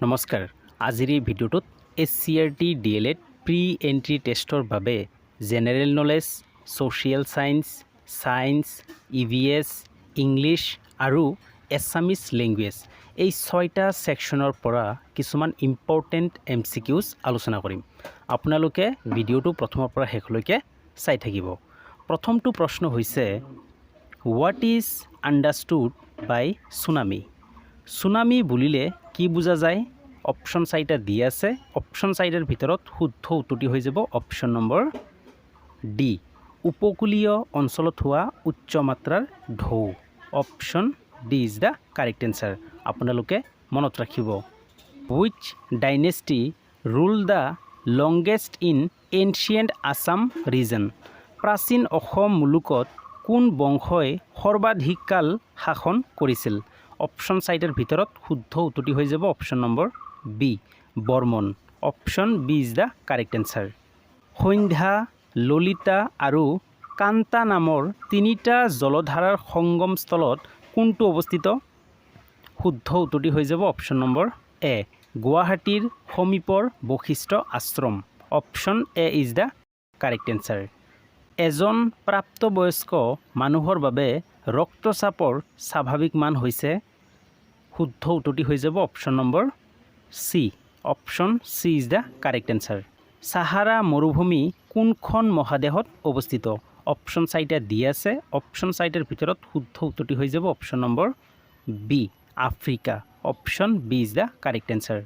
নমস্কাৰ আজিৰ এই ভিডিঅ'টোত SCRT DLED প্ৰি এন্ট্ৰি টেষ্টৰ বাবে general knowledge social science EVS English আৰু এছামিজ ল্যাঙ্গুৱেজ এই 6টা সেকশনৰ পৰা কিছুমান ইম্পৰ্টেন্ট MCQs আলোচনা কৰিম আপোনালোকে ভিডিঅ'টো প্ৰথমৰ পৰা শেষলৈকে চাই থাকিব প্ৰথমটো প্ৰশ্ন হৈছে what is understood by tsunami tsunami বুলিলে কি বুজা যায় অপশন 4টা দিয়া আছে অপশন 4ৰ ভিতৰত শুদ্ধ উত্তৰটি হৈ যাব অপশন নম্বৰ ডি উপকূলীয় অঞ্চলত হোৱা উচ্চ মাত্ৰাৰ ঢৌ option D is the correct answer আপোনালোকে মনত ৰাখিব which dynasty ruled the longest in ancient Assam region প্ৰাচীন অসম মুলুকত কোন বংশই সৰ্বাধিক কাল শাসন কৰিছিল অপশন 4ৰ ভিতৰত শুদ্ধ উত্তৰটি হৈ যাব option number B Barman option B is the correct answer Sandhya Lalita আৰু কান্তা নামৰ তিনিটা জলধাৰাৰ সংগমস্থলত কোনটো অৱস্থিত শুদ্ধ উত্তৰটি হৈ যাব অপশন নম্বৰ এ গুৱাহাটীৰ সমীপৰ Vashistha Ashram option A is the correct answer এজন প্ৰাপ্তবয়স্ক মানুহৰ বাবে ৰক্তচাপৰ স্বাভাৱিক মান হৈছে শুদ্ধ উত্তৰটি হৈ যাব option number C option C is the correct answer Sahara মৰুভূমি কোনখন মহাদেশত অৱস্থিত অপশন 4টা দিয়া আছে অপশন 4টাৰ ভিতৰত শুদ্ধ উত্তৰটি হৈ যাব option number B Africa option B is the correct answer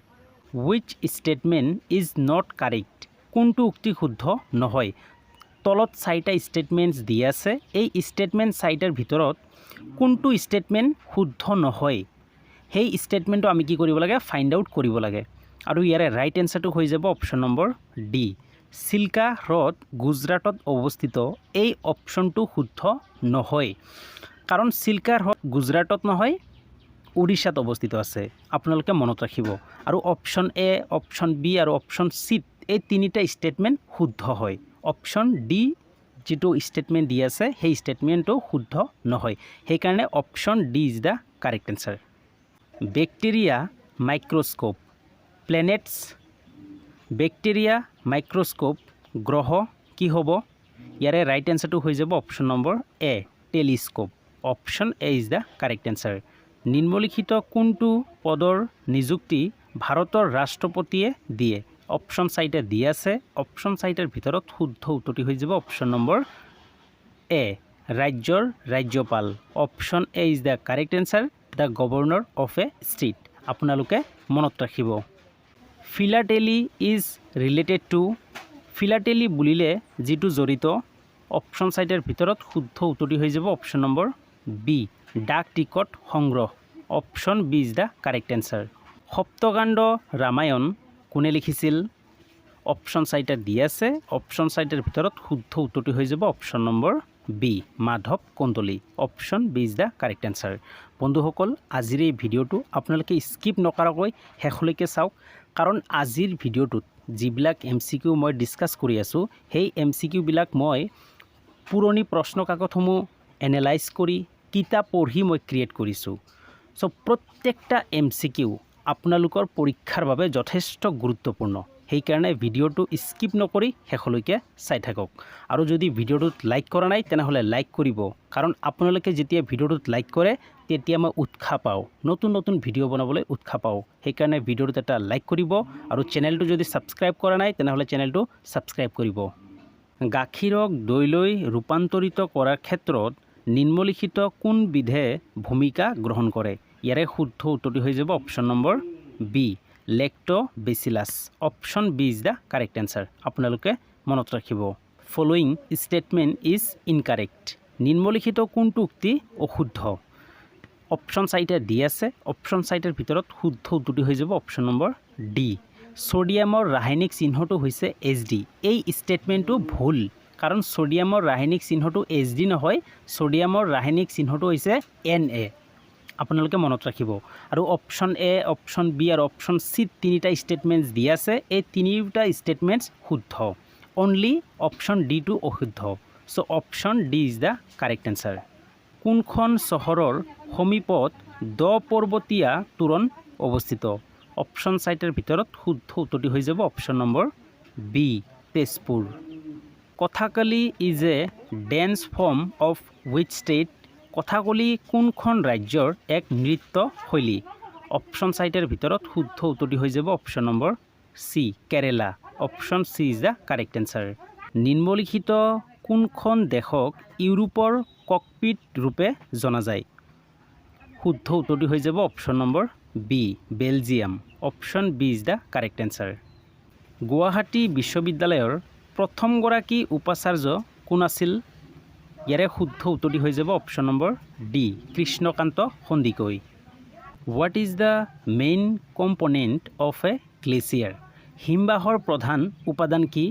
which statement is not correct কোনটো উক্তি শুদ্ধ নহয় তলত 4টা স্টেটমেন্টস দিয়া আছে এই স্টেটমেন্ট 4টাৰ ভিতৰত কোনটো স্টেটমেন্ট শুদ্ধ নহয় সেই স্টেটমেন্টটো আমি কি কৰিব লাগে ফাইন্ড আউট কৰিব লাগে আৰু ইয়াৰে ৰাইট আনসাৰটো হৈ যাব অপশন নম্বৰ ডি চিল্কা হ্ৰদ গুজৰাটত অৱস্থিত এই অপশনটো শুদ্ধ নহয় কাৰণ চিল্কা হ্ৰদ গুজৰাটত নহয় উৰিষ্যাত অৱস্থিত আছে আপোনালোকে মনত ৰাখিব আৰু অপশন এ অপশন বি আৰু অপশন সি এই তিনিটা স্টেটমেন্ট শুদ্ধ হয় অপশন ডি যেটো স্টেটমেন্ট দি আছে সেই স্টেটমেন্টটো শুদ্ধ নহয় সেইকাৰণে option D is the correct answer bacteria microscope planets bacteria microscope গ্ৰহ কি হ'ব ইয়াৰে ৰাইট আনসাৰটো হৈ যাব option number A telescope option A is the correct answer নিম্নলিখিত কোনটো পদৰ নিযুক্তি ভাৰতৰ ৰাষ্ট্ৰপতিয়ে দিয়ে অপশন 4টা দিয়া আছে অপশন 4টাৰ ভিতৰত শুদ্ধ উত্তৰটি হৈ যাব অপশন নম্বৰ এ ৰাজ্যৰ ৰাজ্যপাল option A is the correct answer the governor of a state আপোনালোকে মনত ৰাখিব philately is related to philately বুলিলে যেটো জড়িত অপশন 4টাৰ ভিতৰত শুদ্ধ উত্তৰটি হৈ যাব অপশন নম্বৰ বি ডাক টিকট সংগ্ৰহ option B is the correct answer Saptakanda Ramayana কোনে লিখিছিল অপশন 4টা দিয়া আছে অপশন 4টাৰ ভিতৰত শুদ্ধ উত্তৰটি হৈ যাব option number B Madhav Kandali option B is the correct answer বন্ধুসকল আজিৰ এই ভিডিঅ'টো আপোনালোকে স্কিপ নকৰাকৈ শেষলৈকে চাওক কাৰণ আজিৰ ভিডিঅ'টোত যিবিলাক MCQ মই ডিসকাস কৰি আছো সেই MCQ বিলাক মই পুৰণি প্ৰশ্ন কাকতসমূহ এনালাইজ কৰি কিতাপ পঢ়ি মই ক্ৰিয়েট কৰিছো সো প্ৰত্যেকটা MCQ আপোনালোকৰ পৰীক্ষাৰ বাবে যথেষ্ট গুৰুত্বপূৰ্ণ সেইকাৰণে ভিডিঅ'টো স্কিপ নকৰি শেষলৈকে চাই থাকক আৰু যদি ভিডিঅ'টোত লাইক কৰা নাই তেনেহলে লাইক কৰিব কাৰণ আপোনালোকে যেতিয়া ভিডিঅ'টোত লাইক কৰে তেতিয়া মই উৎসাহ পাওঁ নতুন নতুন ভিডিঅ' বনাবলৈ উৎসাহ পাওঁ সেইকাৰণে ভিডিঅ'টোত এটা লাইক কৰিব আৰু চেনেলটো যদি সাবস্ক্ৰাইব কৰা নাই তেনেহলে চেনেলটো সাবস্ক্ৰাইব কৰিব গাখীৰক দৈলৈ ৰূপান্তৰিত কৰাৰ ক্ষেত্ৰত নিম্নলিখিত কোন বিধে ভূমিকা গ্ৰহণ কৰে ইয়াৰে শুদ্ধ উত্তৰটি হৈ যাব option number B lactobacillus option B is the correct answer আপোনালোকে মনত ৰাখিব ফলোইং স্টেটমেন্ট ইজ ইনকাৰেক্ট নিম্নলিখিত কোনটো উক্তি অশুদ্ধ অপশন 4টা দি আছে অপশন 4টাৰ ভিতৰত শুদ্ধ উত্তৰটি হৈ যাব অপশন নম্বৰ ডি সোডিয়ামৰ ৰাসায়নিক চিহ্নটো হৈছে HD এই স্টেটমেন্টটো ভুল কাৰণ সোডিয়ামৰ ৰাসায়নিক চিহ্নটো HD নহয় সোডিয়ামৰ ৰাসায়নিক চিহ্নটো হৈছে Na আপোনালোকে মনত ৰাখিব আৰু অপশন এ অপশন বি আৰু অপশন সি তিনিটা স্টেটমেন্টস দিয়া আছে এই তিনিটা স্টেটমেন্টস শুদ্ধ অনলি অপশন ডি টু অশুদ্ধ so option D is the correct answer কোনখন চহৰৰ সমীপত দ পৰ্বতীয়া তোৰণ অৱস্থিত অপশ্যন চাৰিটাৰ ভিতৰত শুদ্ধ উত্তৰটি হৈ যাব option number B Tezpur. Kathakali is a dance form of which state? Kathakali কোনখন ৰাজ্যৰ এক নৃত্য শৈলী? অপশ্যন চাৰিটাৰ ভিতৰত শুদ্ধ উত্তৰটি হৈ যাব option number C Kerala. Option C is the correct answer. নিম্নলিখিত কোনখন দেশক ইউৰোপৰ ককপিট ৰূপে জনা যায়? শুদ্ধ উত্তৰটি হৈ যাব option number B Belgium. Option B is the correct answer. Guwahati বিশ্ববিদ্যালয়ৰ প্ৰথমগৰাকী উপাচাৰ্য কোন আছিল? ইয়াৰে শুদ্ধ উত্তৰটি হৈ যাব option number D Krishnakanta Sandikoi. What is the main component of a glacier? হিমবাহৰ প্ৰধান উপাদান কি?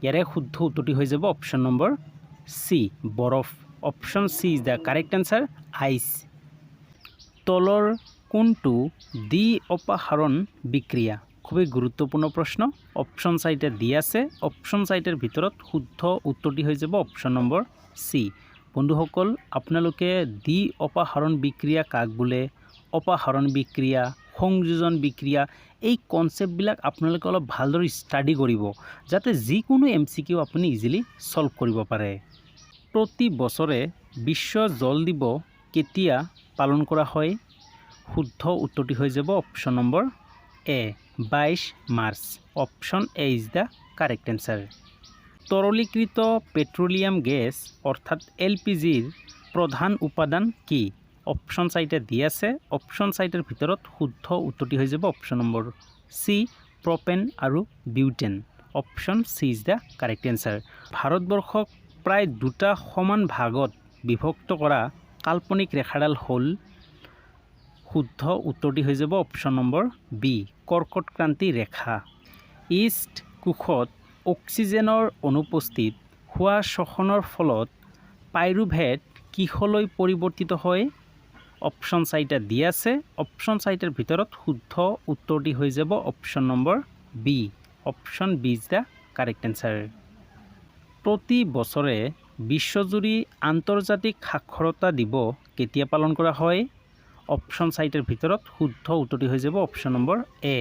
ইয়াৰে শুদ্ধ উত্তৰটি হৈ যাব অপশ্যন নম্বৰ চি বৰফ। Option C is the correct answer ice. তলৰ কোনটো দ্বি অপসাৰণ বিক্ৰিয়া? খুবই গুৰুত্বপূৰ্ণ প্ৰশ্ন। অপশ্যন চাৰিটা দি আছে। অপশ্যন চাৰিটাৰ ভিতৰত শুদ্ধ উত্তৰটি হৈ যাব অপশ্যন নম্বৰ চি। বন্ধুসকল, আপোনালোকে দ্বি অপসাৰণ বিক্ৰিয়া কাক বোলে, অপসাৰণ বিক্ৰিয়া, সংযোজন বিক্ৰিয়া, এই কনচেপ্টবিলাক আপোনালোকে অলপ ভালদৰে ষ্টাডি কৰিব, যাতে যিকোনো MCQ আপুনি ইজিলি ছল্ভ কৰিব পাৰে। প্ৰতি বছৰে বিশ্ব জল দিৱস কেতিয়া পালন কৰা হয়? শুদ্ধ উত্তৰটি হৈ যাব option number A 22 March. Option A is the correct answer. তৰলীকৃত পেট্ৰলিয়াম গেছ অৰ্থাৎ LPGৰ প্ৰধান উপাদান কি? অপশ্যন চাৰিটা দি আছে। অপশ্যন চাৰিটাৰ ভিতৰত শুদ্ধ উত্তৰটি হৈ যাব অপশ্যন নম্বৰ চি প্ৰপেন আৰু butane. Option C is the correct answer. ভাৰতবৰ্ষক প্ৰায় দুটা সমান ভাগত বিভক্ত কৰা কাল্পনিক ৰেখাডাল হ'ল? শুদ্ধ উত্তৰটি হৈ যাব অপশ্যন নম্বৰ বি কৰ্কটক্ৰান্তি ৰেখা। ইষ্ট কোষত অক্সিজেনৰ অনুপস্থিত হোৱা শ্বসনৰ ফলত পাইৰুভেট কিহলৈ পৰিৱৰ্তিত হয়? অপশ্যন চাৰিটা দি আছে। অপশ্যন চাৰিটাৰ ভিতৰত শুদ্ধ উত্তৰটি হৈ যাব option number B. Option B is the correct answer. প্ৰতি বছৰে বিশ্বজুৰি আন্তৰ্জাতিক সাক্ষৰতা দিৱস কেতিয়া পালন কৰা হয়? অপশ্যন চাৰিটাৰ ভিতৰত শুদ্ধ উত্তৰটি হৈ যাব অপশ্যন নম্বৰ এ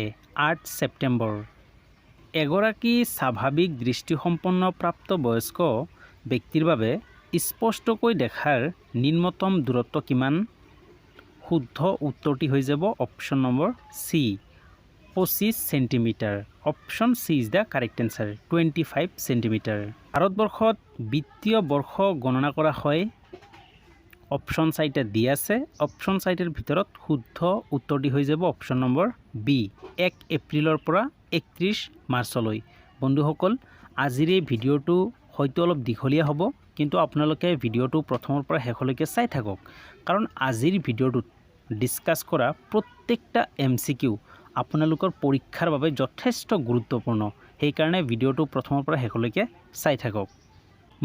8 ছেপ্টেম্বৰ। এগৰাকী স্বাভাৱিক দৃষ্টিসম্পন্ন প্ৰাপ্তবয়স্ক ব্যক্তিৰ বাবে স্পষ্টকৈ দেখাৰ নিম্নতম দূৰত্ব কিমান? শুদ্ধ উত্তৰটি হৈ যাব option number C 25 centimetre. Option C is the correct answer 25 centimetre. ভাৰতবৰ্ষত বিত্তীয় বৰ্ষ গণনা কৰা হয়? অপশ্যন চাৰিটা দি আছে। অপশ্যন চাৰিটাৰ ভিতৰত শুদ্ধ উত্তৰটি হৈ যাব অপশ্যন নম্বৰ বি 1 এপ্ৰিলৰ পৰা 31 মাৰ্চলৈ। বন্ধুসকল, আজিৰ এই ভিডিঅ'টো হয়তো অলপ দীঘলীয়া হ'ব, কিন্তু আপোনালোকে ভিডিঅ'টো প্ৰথমৰ পৰা শেষলৈকে চাই থাকক, কাৰণ আজিৰ ভিডিঅ'টোত ডিছকাছ কৰা প্ৰত্যেকটা MCQ আপোনালোকৰ পৰীক্ষাৰ বাবে যথেষ্ট গুৰুত্বপূৰ্ণ। সেইকাৰণে ভিডিঅ'টো প্ৰথমৰ পৰা শেষলৈকে চাই থাকক।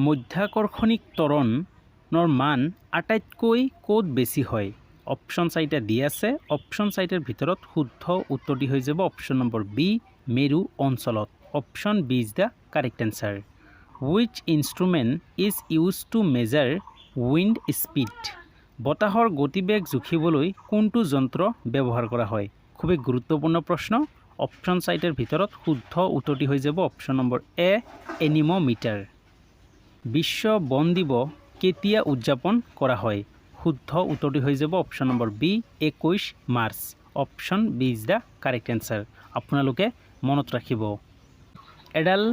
মধ্যাকৰ্ষণিক ত্বৰণৰ মান আটাইতকৈ ক'ত বেছি হয়? অপশ্যন চাৰিটা দি আছে। অপশ্যন চাৰিটাৰ ভিতৰত শুদ্ধ উত্তৰটি হৈ যাব অপশ্যন নম্বৰ বি মেৰু অঞ্চলত। Option B is the correct answer. Which instrument is use to measure wind speed? বতাহৰ গতিবেগ জুখিবলৈ কোনটো যন্ত্ৰ ব্যৱহাৰ কৰা হয়? খুবেই গুৰুত্বপূৰ্ণ প্ৰশ্ন। অপশ্যন চাৰিটাৰ ভিতৰত শুদ্ধ উত্তৰটি হৈ যাব অপশ্যন নম্বৰ এ এনিম'মিটাৰ। বিশ্ব বন দিৱস কেতিয়া উদযাপন কৰা হয়? শুদ্ধ উত্তৰটি হৈ যাব option number B 21 March. Option B is the correct answer. আপোনালোকে মনত ৰাখিব। এডাল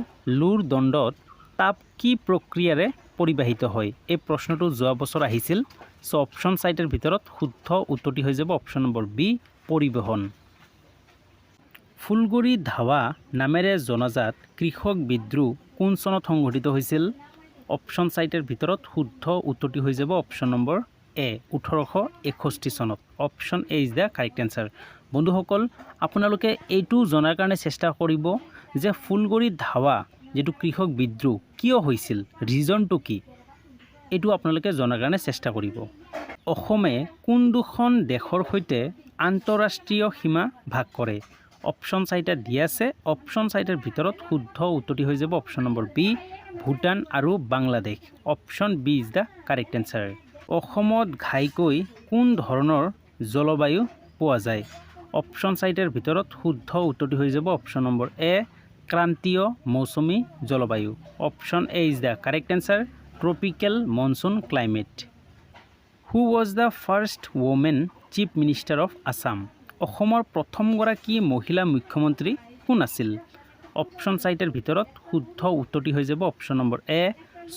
লোৰ দণ্ডত তাপ কি প্ৰক্ৰিয়াৰে পৰিবাহিত হয়? এই প্ৰশ্নটো যোৱা বছৰ আহিছিল। চ' অপশ্যন চাৰিটাৰ ভিতৰত শুদ্ধ উত্তৰটি হৈ যাব অপশ্যন নম্বৰ বি পৰিবহণ। ফুলগুৰি ধাৱা নামেৰে জনাজাত কৃষক বিদ্ৰোহ কোন চনত সংঘটিত হৈছিল? অপশ্যন চাৰিটাৰ ভিতৰত শুদ্ধ উত্তৰটি হৈ যাব অপশ্যন নম্বৰ এ 1861 চনত। Option A is the correct answer. বন্ধুসকল, আপোনালোকে এইটো জনাৰ কাৰণে চেষ্টা কৰিব যে ফুলগুৰি ধাৱা যিটো কৃষক বিদ্ৰোহ কিয় হৈছিল, ৰিজনটো কি, এইটো আপোনালোকে জনাৰ কাৰণে চেষ্টা কৰিব। অসমে কোন দুখন দেশৰ সৈতে আন্তঃৰাষ্ট্ৰীয় সীমা ভাগ কৰে? অপশ্যন চাৰিটা দি আছে। অপশ্যন চাৰিটাৰ ভিতৰত শুদ্ধ উত্তৰটি হৈ যাব অপশ্যন নম্বৰ বি ভূটান আৰু Bangladesh. Option B is the correct answer. অসমত ঘাইকৈ কোন ধৰণৰ জলবায়ু পোৱা যায়? অপশ্যন চাৰিটাৰ ভিতৰত শুদ্ধ উত্তৰটি হৈ যাব অপশ্যন নম্বৰ এ ক্ৰান্তীয় মৌচুমী জলবায়ু। Option A is the correct answer tropical monsoon climate. Who was the first women chief minister of Assam? অসমৰ প্ৰথমগৰাকী মহিলা মুখ্যমন্ত্ৰী কোন আছিল? অপশ্যন চাৰিটাৰ ভিতৰত শুদ্ধ উত্তৰটি হৈ যাব option number A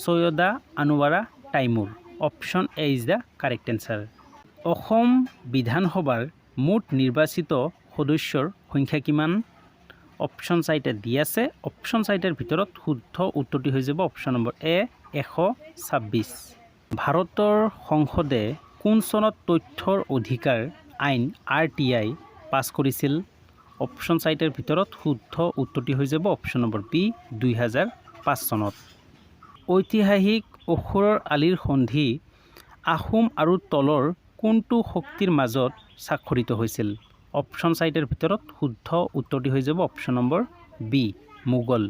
Syeda Anowara টাইমুৰ। Option A is the correct answer. Assam বিধানসভাৰ মুঠ নিৰ্বাচিত সদস্যৰ সংখ্যা কিমান? অপশ্যন চাৰিটা দি আছে। অপশ্যন চাৰিটাৰ ভিতৰত শুদ্ধ উত্তৰটি হৈ যাব অপশ্যন নম্বৰ এ 126। ভাৰতৰ সংসদে কোন চনত তথ্যৰ অধিকাৰ আইন RTI পাছ কৰিছিল? অপশ্যন চাৰিটাৰ ভিতৰত শুদ্ধ উত্তৰটি হৈ যাব অপশ্যন নম্বৰ বি 2005 চনত। ঐতিহাসিক অসুৰৰ আলিৰ সন্ধি আহোম আৰু তলৰ কোনটো শক্তিৰ মাজত স্বাক্ষৰিত হৈছিল? অপশ্যন চাৰিটাৰ ভিতৰত শুদ্ধ উত্তৰটি হৈ যাব অপশ্যন নম্বৰ বি মোগল।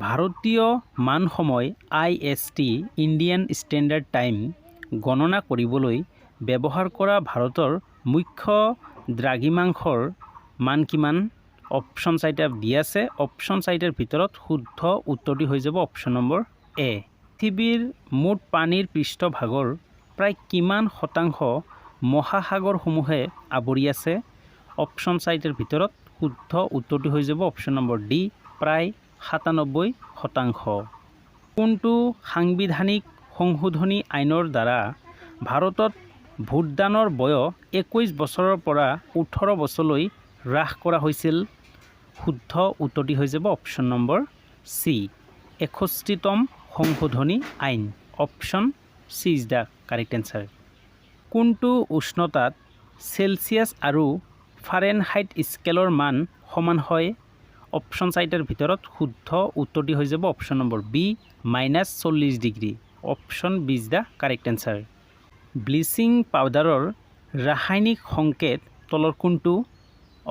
ভাৰতীয় মান সময় IST ইণ্ডিয়ান ষ্টেণ্ডাৰ্ড টাইম গণনা কৰিবলৈ ব্যৱহাৰ কৰা ভাৰতৰ মুখ্য দ্ৰাঘিমাংশৰ মান কিমান? অপশ্যন চাৰিটা দি আছে। অপশ্যন চাৰিটাৰ ভিতৰত শুদ্ধ উত্তৰটি হৈ যাব অপশ্যন নম্বৰ এ। পৃথিৱীৰ মুঠ পানীৰ পৃষ্ঠভাগৰ প্ৰায় কিমান শতাংশ মহাসাগৰসমূহে আৱৰি আছে? অপশ্যন চাৰিটাৰ ভিতৰত শুদ্ধ উত্তৰটি হৈ যাব অপশ্যন নম্বৰ ডি প্ৰায় 97%। কোনটো সাংবিধানিক সংশোধনী আইনৰ দ্বাৰা ভাৰতত ভোটদানৰ বয়স 21 বছৰৰ পৰা 18 বছৰলৈ হ্ৰাস কৰা হৈছিল? শুদ্ধ উত্তৰটি হৈ যাব অপশ্যন নম্বৰ চি 61তম সংশোধনী আইন। Option C is the correct answer. কোনটো উষ্ণতাত চেলচিয়াছ আৰু ফাৰেনহাইট স্কেলৰ মান সমান হয়? অপশ্যন চাৰিটাৰ ভিতৰত শুদ্ধ উত্তৰটি হৈ যাব option number B -40 degree. Option B is the correct answer. Bleaching পাউডাৰৰ ৰাসায়নিক সংকেত তলৰ কোনটো?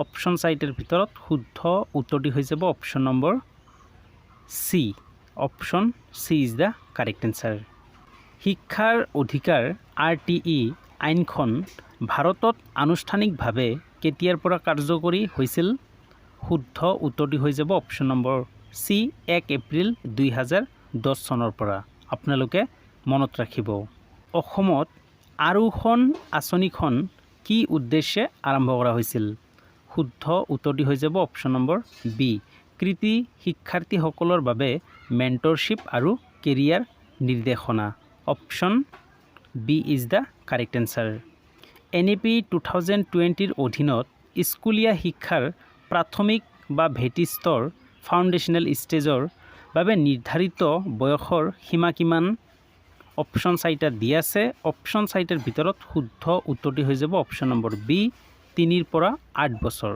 অপশ্যন চাৰিটাৰ ভিতৰত শুদ্ধ উত্তৰটি হৈ যাব option number C. Option C is the correct answer. শিক্ষাৰ অধিকাৰ RTE আইনখন ভাৰতত আনুষ্ঠানিকভাৱে কেতিয়াৰ পৰা কাৰ্যকৰী হৈছিল? শুদ্ধ উত্তৰটি হৈ যাব অপশ্যন নম্বৰ চি 1 এপ্ৰিল 2010 চনৰ পৰা। আপোনালোকে মনত ৰাখিব। অসমত আৰোহণ আঁচনিখন কি উদ্দেশ্যে আৰম্ভ কৰা হৈছিল? শুদ্ধ উত্তৰটি হৈ যাব অপশ্যন নম্বৰ বি কৃতি শিক্ষাৰ্থীসকলৰ বাবে মেণ্টৰশ্বিপ আৰু কেৰিয়াৰ নিৰ্দেশনা। Option B is the correct answer. NEP 2020ৰ অধীনত স্কুলীয়া শিক্ষাৰ প্ৰাথমিক বা ভেটি স্তৰ ফাউণ্ডেশ্যনেল ষ্টেজৰ বাবে নিৰ্ধাৰিত বয়সৰ সীমা কিমান? অপশ্যন চাৰিটা দি আছে। অপশ্যন চাৰিটাৰ ভিতৰত শুদ্ধ উত্তৰটি হৈ যাব অপশ্যন নম্বৰ বি 3 পৰা 8 বছৰ।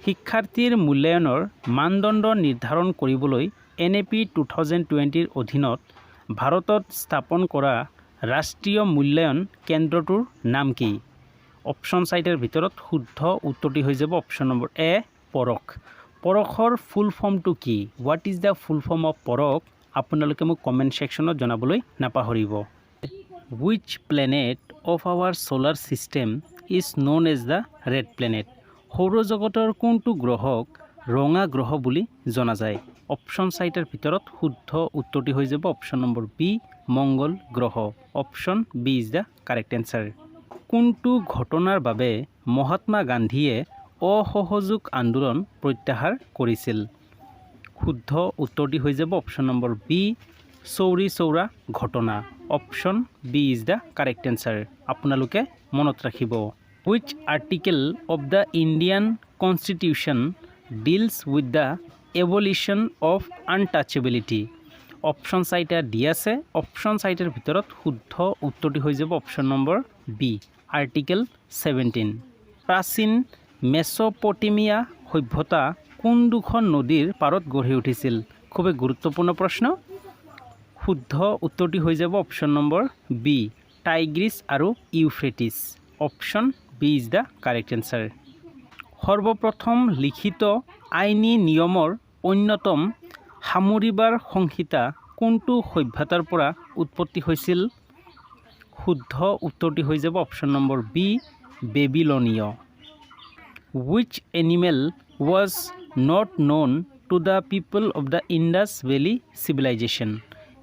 শিক্ষাৰ্থীৰ মূল্যায়নৰ মানদণ্ড নিৰ্ধাৰণ কৰিবলৈ NEP 2020ৰ অধীনত ভাৰতত স্থাপন কৰা ৰাষ্ট্ৰীয় মূল্যায়ন কেন্দ্ৰটোৰ নাম কি? অপশ্যন চাৰিটাৰ ভিতৰত শুদ্ধ উত্তৰটি হৈ যাব অপশ্যন নম্বৰ এ পৰখ। পৰখৰ ফুল ফৰ্মটো কি? What is the full form of Parakh? আপোনালোকে মোক কমেণ্ট ছেকশ্যনত জনাবলৈ নাপাহৰিব। Which planet of our solar system is known as the red planet? সৌৰজগতৰ কোনটো গ্ৰহক ৰঙা গ্ৰহ বুলি জনা যায়? অপশ্যন চাৰিটাৰ ভিতৰত শুদ্ধ উত্তৰটি হৈ যাব অপশ্যন নম্বৰ বি মংগল গ্ৰহ। Option B is the correct answer. কোনটো ঘটনাৰ বাবে মহাত্মা গান্ধীয়ে অসহযোগ আন্দোলন প্ৰত্যাহাৰ কৰিছিল? শুদ্ধ উত্তৰটি হৈ যাব অপশ্যন নম্বৰ বি চৌৰি চৌৰা ঘটনা। Option B is the correct answer. আপোনালোকে মনত ৰাখিব। Which article of the Indian constitution deals with the abolition of untouchability? Option চাৰিটা দি আছে। অপশ্যন চাৰিটাৰ ভিতৰত শুদ্ধ উত্তৰটি হৈ যাব অপশ্যন নম্বৰ বি আৰ্টিকেল 17। প্ৰাচীন মেছ'পটেমিয়া সভ্যতা কোন দুখন নদীৰ পাৰত গঢ়ি উঠিছিল? খুবেই গুৰুত্বপূৰ্ণ প্ৰশ্ন। শুদ্ধ উত্তৰটি হৈ যাব অপশ্যন নম্বৰ বি টাইগ্ৰিছ আৰু Euphrates. Option B is the correct answer. সৰ্বপ্ৰথম লিখিত আইনী নিয়মৰ অন্যতম সামৰিবাৰ সংহিতা কোনটো সভ্যতাৰ পৰা উৎপত্তি হৈছিল? শুদ্ধ উত্তৰটি হৈ যাব অপশ্যন নম্বৰ বি বেবিলনীয়। Which animal was not known to the people of the Indus Valley civilization?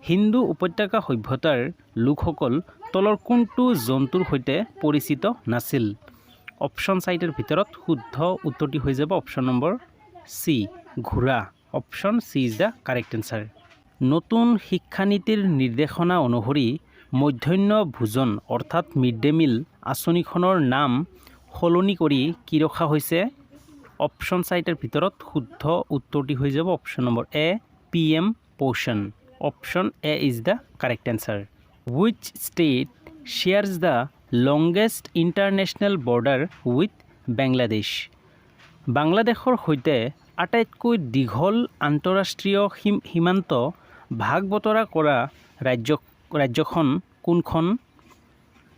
Hindu উপত্যকা সভ্যতাৰ লোকসকল তলৰ কোনটো জন্তুৰ সৈতে পৰিচিত নাছিল? অপশ্যন চাৰিটাৰ ভিতৰত শুদ্ধ উত্তৰটি হৈ যাব অপশ্যন নম্বৰ চি, ঘোঁৰা। Option C is the correct answer. নতুন শিক্ষানীতিৰ নিৰ্দেশনা অনুসৰি মধ্যাহ্ন ভোজন অৰ্থাৎ মিড ডে মিল আঁচনিখনৰ নাম সলনি কৰি কি ৰখা হৈছে? অপশ্যন চাৰিটাৰ ভিতৰত শুদ্ধ উত্তৰটি হৈ যাব অপশ্যন নম্বৰ এ, PM পোষণ। Option A is the correct answer. Wish state shares the longest international border with Bangladesh? বাংলাদেশৰ সৈতে আটাইতকৈ দীঘল আন্তঃৰাষ্ট্ৰীয় সীমান্ত ভাগ বতৰা কৰা ৰাজ্যখন কোনখন?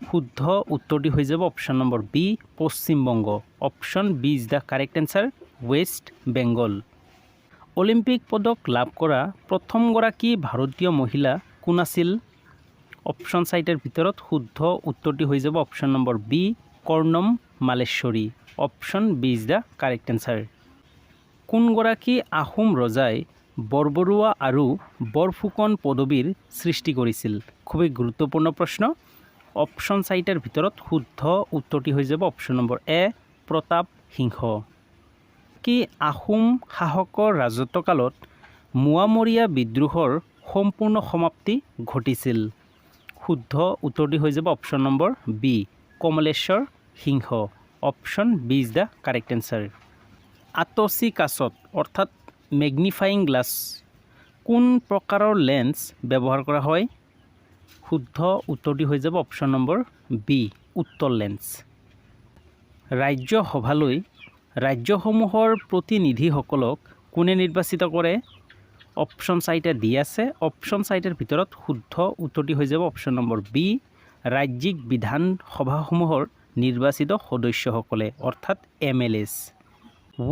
শুদ্ধ উত্তৰটি হৈ যাব option number B, Paschimbanga. Option B is the correct answer, West Bengal. Olympic পদক লাভ কৰা প্ৰথমগৰাকী ভাৰতীয় মহিলা কোন আছিল? অপশ্যন চাৰিটাৰ ভিতৰত শুদ্ধ উত্তৰটি হৈ যাব option number B, Karnam Malleswari. Option B is the correct answer. কোনগৰাকী আহোম ৰজাই বৰবৰুৱা আৰু বৰফুকন পদবীৰ সৃষ্টি কৰিছিল? খুবেই গুৰুত্বপূৰ্ণ প্ৰশ্ন। অপশ্যন চাৰিটাৰ ভিতৰত শুদ্ধ উত্তৰটি হৈ যাব অপশ্যন নম্বৰ এ, প্ৰতাপ সিংহ। কি আহোম শাসকৰ ৰাজত্বকালত মোৱামৰীয়া বিদ্ৰোহৰ সম্পূৰ্ণ সমাপ্তি ঘটিছিল? শুদ্ধ উত্তৰটি হৈ যাব option number B, Kamaleswar Singha. Option B is the correct answer. আতচি কাচত অৰ্থাৎ মেগনিফাইং গ্লাছ কোন প্ৰকাৰৰ লেন্স ব্যৱহাৰ কৰা হয়? শুদ্ধ উত্তৰটি হৈ যাব অপশ্যন নম্বৰ বি, উত্তল লেন্স। ৰাজ্যসভালৈ ৰাজ্যসমূহৰ প্ৰতিনিধিসকলক কোনে নিৰ্বাচিত কৰে? অপশ্যন চাৰিটা দি আছে। অপশ্যন চাৰিটাৰ ভিতৰত শুদ্ধ উত্তৰটি হৈ যাব অপশ্যন নম্বৰ বি, ৰাজ্যিক বিধানসভাসমূহৰ নিৰ্বাচিত সদস্যসকলে অৰ্থাৎ MLAs।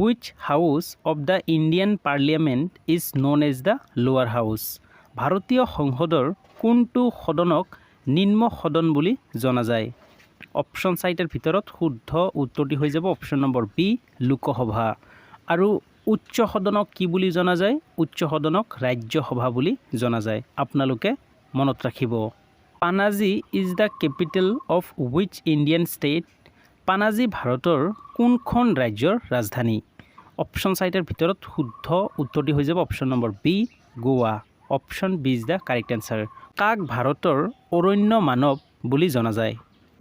Which house of the Indian parliament is known as the lower house? ভাৰতীয় সংসদৰ কোনটো সদনক নিম্ন সদন বুলি জনা যায়? অপশ্যন চাৰিটাৰ ভিতৰত শুদ্ধ উত্তৰটি হৈ যাব অপশ্যন নম্বৰ বি, লোকসভা। আৰু উচ্চ সদনক কি বুলি জনা যায়? উচ্চ সদনক ৰাজ্যসভা বুলি জনা যায়। আপোনালোকে মনত ৰাখিব। Panaji is the capital of wish Indian state? Panaji ভাৰতৰ কোনখন ৰাজ্যৰ ৰাজধানী? অপশ্যন চাৰিটাৰ ভিতৰত শুদ্ধ উত্তৰটি হৈ যাব option number B, Goa. Option B is the correct answer. কাক ভাৰতৰ অৰণ্য মানৱ বুলি জনা যায়?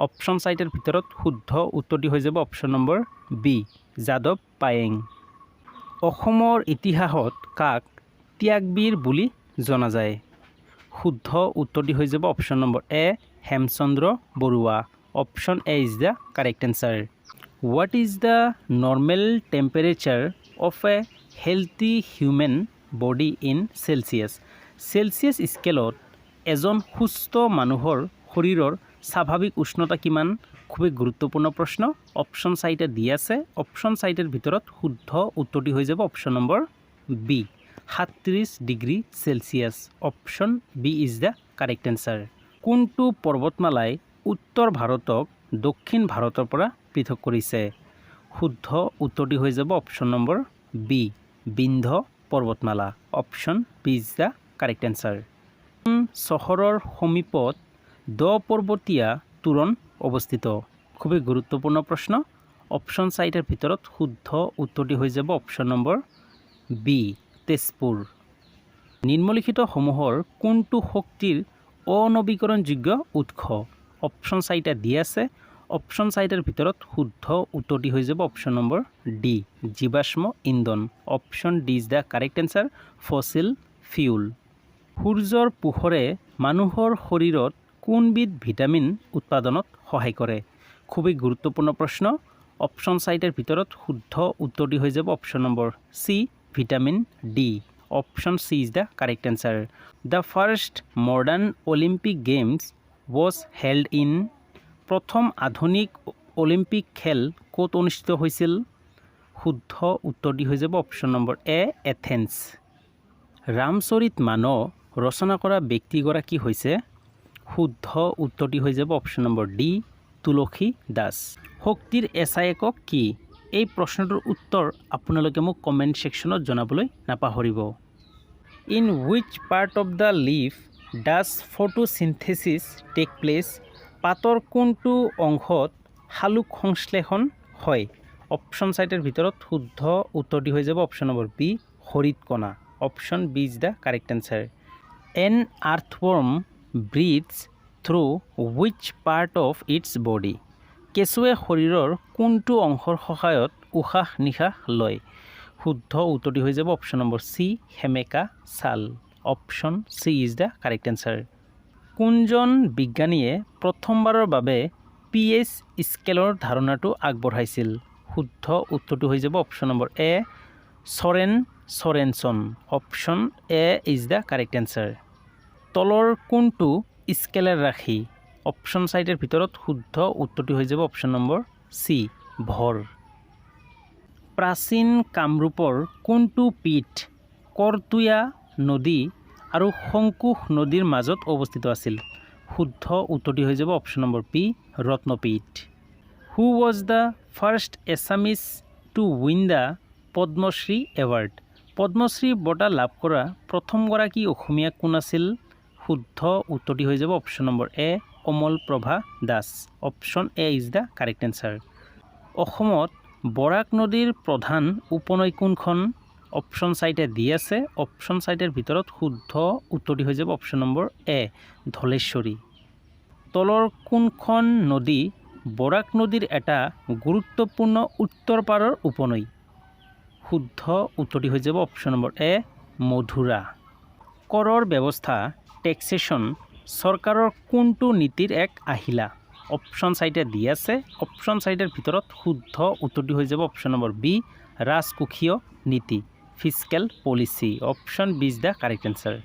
অপশ্যন চাৰিটাৰ ভিতৰত শুদ্ধ উত্তৰটি হৈ যাব অপশ্যন নম্বৰ বি, যাদৱ পায়েং। অসমৰ ইতিহাসত কাক ত্যাগবীৰ বুলি জনা যায়? শুদ্ধ উত্তৰটি হৈ যাব option number A, Hemchandra Barua. Option A is the correct answer. What is the normal temperature of a healthy human body in Celsius? Celsius স্কেলত এজন সুস্থ মানুহৰ শৰীৰৰ স্বাভাৱিক উষ্ণতা কিমান? খুবেই গুৰুত্বপূৰ্ণ প্ৰশ্ন। অপশ্যন চাৰিটা দি আছে। অপশ্যন চাৰিটাৰ ভিতৰত শুদ্ধ উত্তৰটি হৈ যাব option number B, 37 degree Celsius. Option B is the correct answer. কোনটো পৰ্বতমালাই উত্তৰ ভাৰতক দক্ষিণ ভাৰতৰ পৰা পৃথক কৰিছে? শুদ্ধ উত্তৰটি হৈ যাব অপশ্যন নম্বৰ বি, বিন্ধ্য পৰ্বতমালা। Option B is the correct answer. চহৰৰ সমীপত দ পৰ্বতীয়া তোৰণ অৱস্থিত? খুবেই গুৰুত্বপূৰ্ণ প্ৰশ্ন। অপশ্যন চাৰিটাৰ ভিতৰত শুদ্ধ উত্তৰটি হৈ যাব অপশ্যন নম্বৰ বি, তেজপুৰ। নিম্নলিখিতসমূহৰ কোনটো শক্তিৰ অনৱীকৰণযোগ্য উৎস? অপশ্যন চাৰিটা দি আছে। অপশ্যন চাৰিটাৰ ভিতৰত শুদ্ধ উত্তৰটি হৈ যাব অপশ্যন নম্বৰ ডি, জীৱাশ্ম ইন্ধন। Option D is the correct answer, fossil fuel. সূৰ্যৰ পোহৰে মানুহৰ শৰীৰত কোনবিধ ভিটামিন উৎপাদনত সহায় কৰে? খুবেই গুৰুত্বপূৰ্ণ প্ৰশ্ন। অপশ্যন চাৰিটাৰ ভিতৰত শুদ্ধ উত্তৰটি হৈ যাব option number C, vitamin D. Option C is the correct answer. The first modern Olympic games was held in? প্ৰথম আধুনিক অলিম্পিক খেল ক'ত অনুষ্ঠিত হৈছিল? শুদ্ধ উত্তৰটি হৈ যাব অপশ্যন নম্বৰ এ, এথেন্স। ৰামচৰিত মানস ৰচনা কৰা ব্যক্তিগৰাকী হৈছে? শুদ্ধ উত্তৰটি হৈ যাব অপশ্যন নম্বৰ ডি, তুলসী দাস। শক্তিৰ SI একক কি? এই প্ৰশ্নটোৰ উত্তৰ আপোনালোকে মোক কমেণ্ট ছেকশ্যনত জনাবলৈ নাপাহৰিব। In which part of the leaf does photosynthesis take place? পাতৰ কোনটো অংশত সালোক সংশ্লেষণ হয়? অপশ্যন চাইটৰ ভিতৰত শুদ্ধ উত্তৰটি হৈ যাব অপশ্যন নম্বৰ বি, হৰিতকণা। Option B is the correct answer. An earthworm breathes through which part of its body? কেঁচুৱে শৰীৰৰ কোনটো অংশৰ সহায়ত উশাহ নিশাহ লয়? শুদ্ধ উত্তৰটি হৈ যাব অপশ্যন নম্বৰ চি, সেমেকা ছাল। Option C is the correct answer. কোনজন বিজ্ঞানীয়ে প্ৰথমবাৰৰ বাবে pH স্কেলৰ ধাৰণাটো আগবঢ়াইছিল? শুদ্ধ উত্তৰটো হৈ যাব option number A, Sorensen. Option A is the correct answer. তলৰ কোনটো স্কেলাৰ ৰাশি? অপশ্যন চাইটৰ ভিতৰত শুদ্ধ উত্তৰটি হৈ যাব অপশ্যন নম্বৰ চি, ভৰ। প্ৰাচীন কামৰূপৰ কোনটো পীঠ কৰতোয়া নদী আৰু শংকুশ নদীৰ মাজত অৱস্থিত আছিল? শুদ্ধ উত্তৰটি হৈ যাব option number B, Ratnapeeth. Who was the first Assamese to win the Padmashri award? Padmashri বঁটা লাভ কৰা প্ৰথমগৰাকী অসমীয়া কোন আছিল? শুদ্ধ উত্তৰটি হৈ যাব option number A, Kamal Prabha Das. Option A is the correct answer. অসমত বৰাক নদীৰ প্ৰধান উপনৈ কোনখন? অপশ্যন চাইটে দি আছে। অপশ্যন চাইটৰ ভিতৰত শুদ্ধ উত্তৰটি হৈ যাব অপশ্যন নম্বৰ এ, ধলেশ্বৰী। তলৰ কোনখন নদী বৰাক নদীৰ এটা গুৰুত্বপূৰ্ণ উত্তৰ পাৰৰ উপনৈ? শুদ্ধ উত্তৰটি হৈ যাব অপশ্যন নম্বৰ এ, মধুৰা। কৰৰ ব্যৱস্থা টেক্সেশ্যন চৰকাৰৰ কোনটো নীতিৰ এক আহিলা? অপশ্যন চাইটে দি আছে। অপশ্যন চাইটৰ ভিতৰত শুদ্ধ উত্তৰটি হৈ যাব অপশ্যন নম্বৰ বি, ৰাজকোষীয় নীতি, fiscal policy. Option B is the correct answer.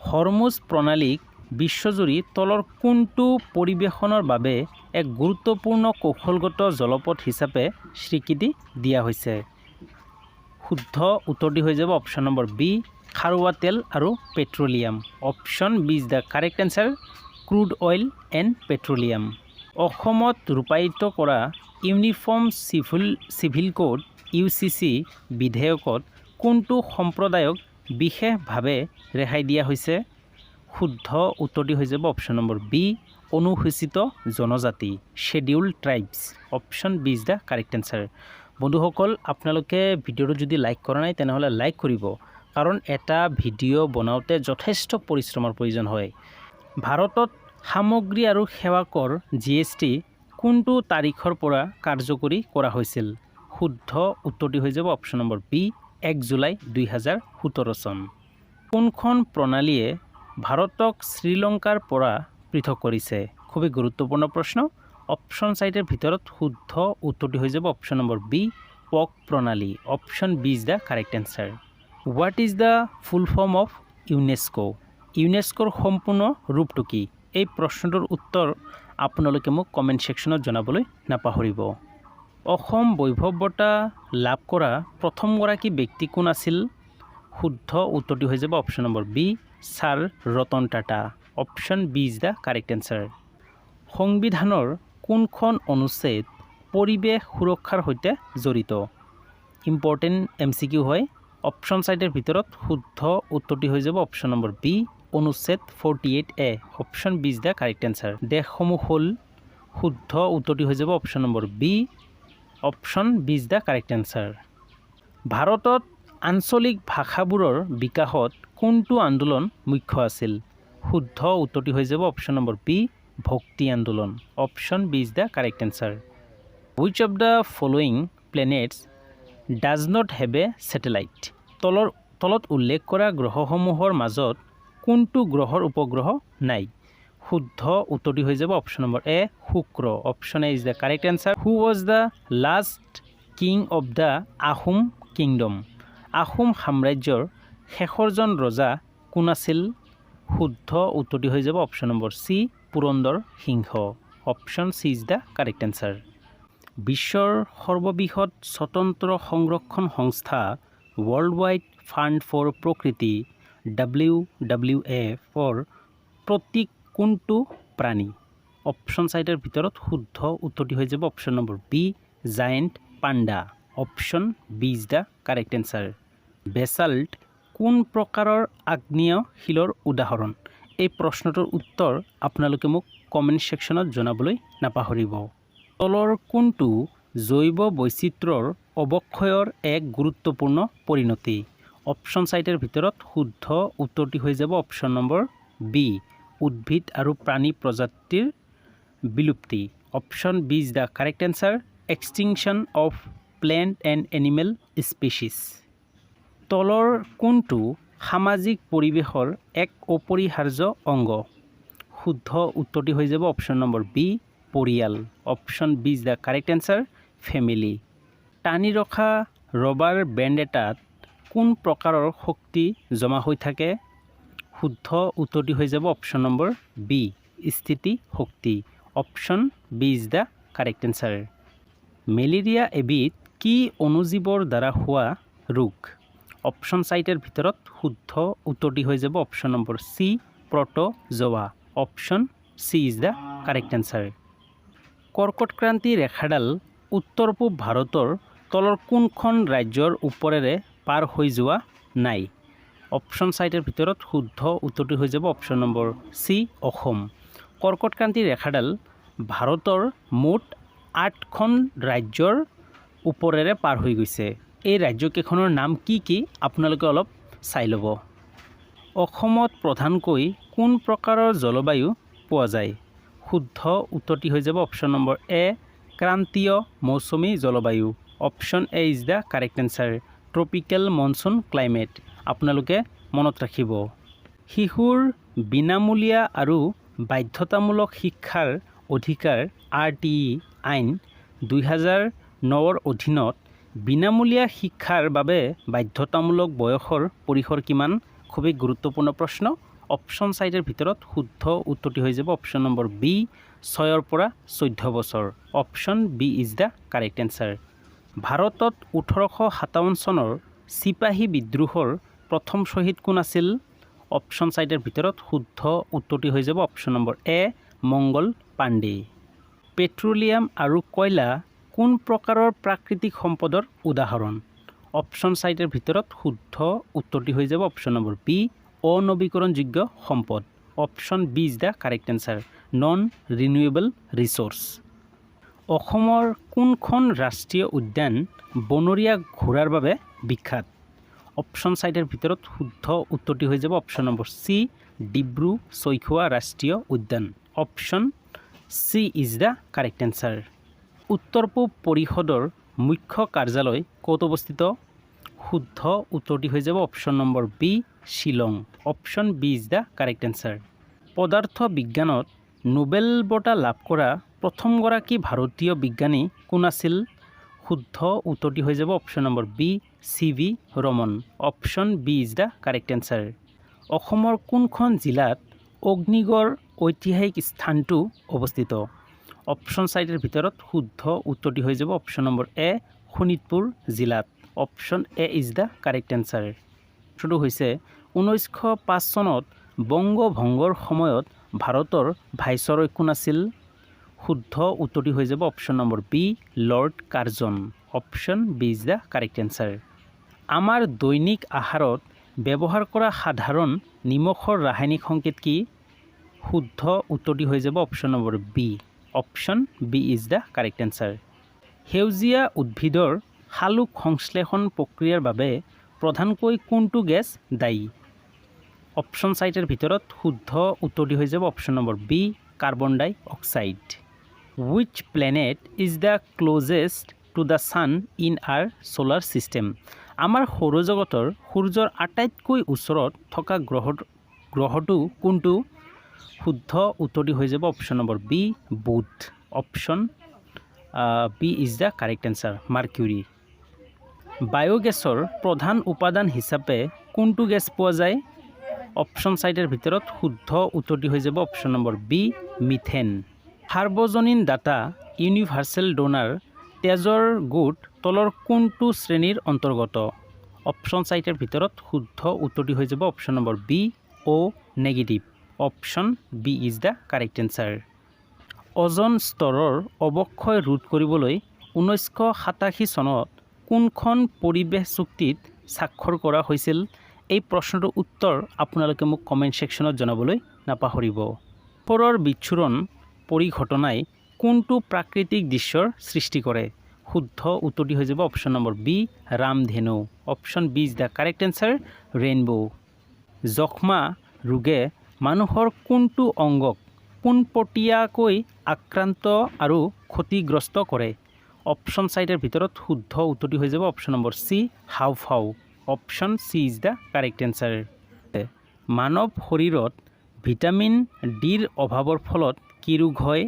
Hormuz প্ৰণালীক বিশ্বজুৰি তলৰ কোনটো পৰিৱেশনৰ বাবে এক গুৰুত্বপূৰ্ণ কৌশলগত জলপথ হিচাপে স্বীকৃতি দিয়া হৈছে? শুদ্ধ উত্তৰটি হৈ যাব অপশ্যন নম্বৰ বি, খাৰুৱা তেল আৰু petroleum. Option B is the correct answer, crude oil and petroleum. অসমত ৰূপায়িত কৰা ইউনিফৰ্ম চিভিল কোড UCC বিধেয়কত কোনটো সম্প্ৰদায়ক বিশেষভাৱে ৰেহাই দিয়া হৈছে? শুদ্ধ উত্তৰটি হৈ যাব অপশ্যন নম্বৰ বি, অনুসূচিত জনজাতি, scheduled tribes. Option B is the correct answer. বন্ধুসকল, আপোনালোকে ভিডিঅ'টো যদি লাইক কৰা নাই তেনেহ'লে লাইক কৰিব, কাৰণ এটা ভিডিঅ' বনাওঁতে যথেষ্ট পৰিশ্ৰমৰ প্ৰয়োজন হয়। ভাৰতত সামগ্ৰী আৰু সেৱা কৰ GST কোনটো তাৰিখৰ পৰা কাৰ্যকৰী কৰা হৈছিল? শুদ্ধ উত্তৰটি হৈ যাব অপশ্যন নম্বৰ বি, 1 জুলাই 2017 চন। কোনখন প্ৰণালীয়ে ভাৰতক শ্ৰীলংকাৰ পৰা পৃথক কৰিছে? খুবেই গুৰুত্বপূৰ্ণ প্ৰশ্ন। অপশ্যন চাইটৰ ভিতৰত শুদ্ধ উত্তৰটি হৈ যাব অপশ্যন নম্বৰ বি, পক প্ৰণালী। Option B is the correct answer. What is the full form of UNESCO? ইউনেস্কোৰ সম্পূৰ্ণ ৰূপটো কি? এই প্ৰশ্নটোৰ উত্তৰ আপোনালোকে মোক কমেণ্ট ছেকশ্যনত জনাবলৈ নাপাহৰিব। অসম বৈভৱ বঁটা লাভ কৰা প্ৰথমগৰাকী ব্যক্তি কোন আছিল? শুদ্ধ উত্তৰটি হৈ যাব option number B, sir Ratan Tata. Option B is the correct answer. সংবিধানৰ কোনখন অনুচ্ছেদ পৰিৱেশ সুৰক্ষাৰ সৈতে জড়িত? ইম্পৰ্টেণ্ট MCQ হয়। অপশ্যন চাইটৰ ভিতৰত শুদ্ধ উত্তৰটি হৈ যাব অপশ্যন নম্বৰ বি, অনুচ্ছেদ 48A। Option B is the correct answer. দেশসমূহ হ'ল, শুদ্ধ উত্তৰটি হৈ যাব option number B, option B is the correct answer. ভাৰতত আঞ্চলিক ভাষাবোৰৰ বিকাশত কোনটো আন্দোলন মুখ্য আছিল? শুদ্ধ উত্তৰটি হৈ যাব অপশ্যন নম্বৰ বি, ভক্তি আন্দোলন। Option B is the correct answer. Which of the following planets does not have a satellite? তলত উল্লেখ কৰা গ্ৰহসমূহৰ মাজত কোনটো গ্ৰহৰ উপগ্ৰহ নাই? শুদ্ধ উত্তৰটি হৈ যাব অপশ্যন নম্বৰ এ, শুক্ৰ। Option A is the correct answer. Who was the last king of the Ahom kingdom? Ahom সাম্ৰাজ্যৰ শেষৰজন ৰজা কোন আছিল? শুদ্ধ উত্তৰটি হৈ যাব option number C, Purandar Singha. Option C is the correct answer. বিশ্বৰ সৰ্ববৃহৎ স্বতন্ত্ৰ সংৰক্ষণ সংস্থা ৱৰ্ল্ড ৱাইড ফাণ্ড ফৰ প্ৰকৃতি WWF প্ৰতীক কোনটো প্ৰাণী? অপশ্যন চাইটৰ ভিতৰত শুদ্ধ উত্তৰটি হৈ যাব option number B, giant panda option B is the correct answer basalt কোন প্ৰকাৰৰ আগ্নেয় শিলৰ উদাহৰণ এই প্ৰশ্নটোৰ উত্তৰ আপোনালোকে মোক কমেণ্ট ছেকশ্যনত জনাবলৈ নাপাহৰিব তলৰ কোনটো জৈৱ বৈচিত্ৰ্যৰ অৱক্ষয়ৰ এক গুৰুত্বপূৰ্ণ পৰিণতি অপশ্যন চাৰিটাৰ ভিতৰত শুদ্ধ উত্তৰটি হৈ যাব অপশ্যন নম্বৰ বি উদ্ভিদ আৰু প্ৰাণী প্ৰজাতিৰ বিলুপ্তি option B is the correct answer extinction of plant and animal species তলৰ কোনটো সামাজিক পৰিৱেশৰ এক অপৰিহাৰ্য অংগ শুদ্ধ উত্তৰটি হৈ যাব অপশ্যন নম্বৰ বি পৰিয়াল option B is the correct answer family টানি ৰখা ৰবাৰ বেণ্ড এটাত কোন প্ৰকাৰৰ শক্তি জমা হৈ থাকে শুদ্ধ উত্তৰটি হৈ যাব অপশ্যন নম্বৰ বি স্থিতি শক্তি option B is the correct answer malaria এবিধ কি অণুজীৱৰ দ্বাৰা হোৱা ৰোগ অপশ্যন চাৰিটাৰ ভিতৰত শুদ্ধ উত্তৰটি হৈ যাব option number C protozoa option C is the correct answer কৰ্কটক্ৰান্তি ৰেখাডাল উত্তৰ পূব ভাৰতৰ তলৰ কোনখন ৰাজ্যৰ ওপৰেৰে পাৰ হৈ যোৱা নাই অপশ্যন চাৰিটাৰ ভিতৰত শুদ্ধ উত্তৰটি হৈ যাব অপশ্যন নম্বৰ চি অসম কৰ্কটক্ৰান্তি ৰেখাডাল ভাৰতৰ মুঠ 8খন ৰাজ্যৰ ওপৰেৰে পাৰ হৈ গৈছে এই ৰাজ্যকেইখনৰ নাম কি কি আপোনালোকে অলপ চাই ল'ব অসমত প্ৰধানকৈ কোন প্ৰকাৰৰ জলবায়ু পোৱা যায় শুদ্ধ উত্তৰটি হৈ যাব অপশ্যন নম্বৰ এ ক্ৰান্তীয় মৌচুমী জলবায়ু option A is the correct answer tropical monsoon climate আপোনালোকে মনত ৰাখিব শিশুৰ বিনামূলীয়া আৰু বাধ্যতামূলক শিক্ষাৰ অধিকাৰ RTE আইন 2009ৰ অধীনত বিনামূলীয়া শিক্ষাৰ বাবে বাধ্যতামূলক বয়সৰ পৰিসৰ কিমান খুবেই গুৰুত্বপূৰ্ণ প্ৰশ্ন অপশ্যন চাৰিটাৰ ভিতৰত শুদ্ধ উত্তৰটি হৈ যাব অপশ্যন নম্বৰ বি 6ৰ পৰা 14 বছৰ option B is the correct answer ভাৰতত 1857 চনৰ চিপাহী বিদ্ৰোহৰ প্ৰথম শ্বহীদ কোন আছিল অপশ্যন চাৰিটাৰ ভিতৰত শুদ্ধ উত্তৰটি হৈ যাব অপশ্যন নম্বৰ এ মংগল পাণ্ডে পেট্ৰলিয়াম আৰু কয়লা কোন প্ৰকাৰৰ প্ৰাকৃতিক সম্পদৰ উদাহৰণ অপশ্যন চাৰিটাৰ ভিতৰত শুদ্ধ উত্তৰটি হৈ যাব অপশ্যন নম্বৰ বি অনবীকৰণযোগ্য সম্পদ option B is the correct answer non renewable resource অসমৰ কোনখন ৰাষ্ট্ৰীয় উদ্যান বনৰীয়া ঘোঁৰাৰ বাবে বিখ্যাত অপশ্যন চাৰিটাৰ ভিতৰত শুদ্ধ উত্তৰটি হৈ যাব option number C Dibru Saikhowa ৰাষ্ট্ৰীয় উদ্যান option C is the correct answer উত্তৰ পূব পৰিষদৰ মুখ্য কাৰ্যালয় ক'ত অৱস্থিত শুদ্ধ উত্তৰটি হৈ যাব option number B Shillong option B is the correct answer পদাৰ্থ বিজ্ঞানত নোবেল বঁটা লাভ কৰা প্ৰথমগৰাকী ভাৰতীয় বিজ্ঞানী কোন আছিল শুদ্ধ উত্তৰটি হৈ যাব option number B CV Raman option B is the correct answer অসমৰ কোনখন জিলাত অগ্নিগড় ঐতিহাসিক স্থানটো অৱস্থিত অপশ্যন চাৰিটাৰ ভিতৰত শুদ্ধ উত্তৰটি হৈ যাব অপশ্যন নম্বৰ এ শোণিতপুৰ জিলাত option A is the correct answer প্ৰশ্নটো হৈছে 1905 চনত বংগভংগৰ সময়ত ভাৰতৰ ভাইচৰয় কোন আছিল শুদ্ধ উত্তৰটি হৈ যাব option number B Lord Curzon option B is the correct answer আমাৰ দৈনিক আহাৰত ব্যৱহাৰ কৰা সাধাৰণ নিমখৰ ৰাসায়নিক সংকেত কি শুদ্ধ উত্তৰটি হৈ যাব option number B option B is the correct answer সেউজীয়া উদ্ভিদৰ শালুক সংশ্লেষণ প্ৰক্ৰিয়াৰ বাবে প্ৰধানকৈ কোনটো গেছ দায়ী অপশ্যন চাৰিটাৰ ভিতৰত শুদ্ধ উত্তৰটি হৈ যাব option number B carbon dioxide which planet is the closest to the sun in our solar system আমাৰ সৌৰজগতৰ সূৰ্যৰ আটাইতকৈ ওচৰত থকা গ্ৰহটো কোনটো শুদ্ধ উত্তৰটি হৈ যাব অপশ্যন নম্বৰ বি বুধ option B is the correct answer mercury বায়'গেছৰ প্ৰধান উপাদান হিচাপে কোনটো গেছ পোৱা যায় অপশ্যন চাৰিটাৰ ভিতৰত শুদ্ধ উত্তৰটি হৈ যাব অপশ্যন নম্বৰ বি মিথেন সাৰ্বজনীন ডাটা ইউনিভাৰ্চেল ডোনাৰ তেজৰ গোট তলৰ কোনটো শ্ৰেণীৰ অন্তৰ্গত অপশ্যন চাৰিটাৰ ভিতৰত শুদ্ধ উত্তৰটি হৈ যাব option number B O' negative option B is the correct answer ozone স্তৰৰ অৱক্ষয় ৰোধ কৰিবলৈ 1987 চনত কোনখন পৰিৱেশ চুক্তিত স্বাক্ষৰ কৰা হৈছিল? এই প্ৰশ্নটোৰ উত্তৰ আপোনালোকে মোক কমেণ্ট ছেকশ্যনত জনাবলৈ নাপাহৰিব। পৰৰ বিচ্ছুৰণ পৰিঘটনাই কোনটো প্ৰাকৃতিক দৃশ্যৰ সৃষ্টি কৰে? শুদ্ধ উত্তৰটি হৈ যাব অপশ্যন নম্বৰ বি, ৰামধেনু। Option B is the correct answer, rainbow. যক্ষ্মা ৰোগে মানুহৰ কোনটো অংগক পোনপটীয়াকৈ আক্ৰান্ত আৰু ক্ষতিগ্ৰস্ত কৰে? অপশ্যন চাৰিটাৰ ভিতৰত শুদ্ধ উত্তৰটি হৈ যাব অপশ্যন নম্বৰ চি, হাওঁফাওঁ। Option C is the correct answer. মানৱ শৰীৰত ভিটামিন ডিৰ অভাৱৰ ফলত কি ৰোগ হয়?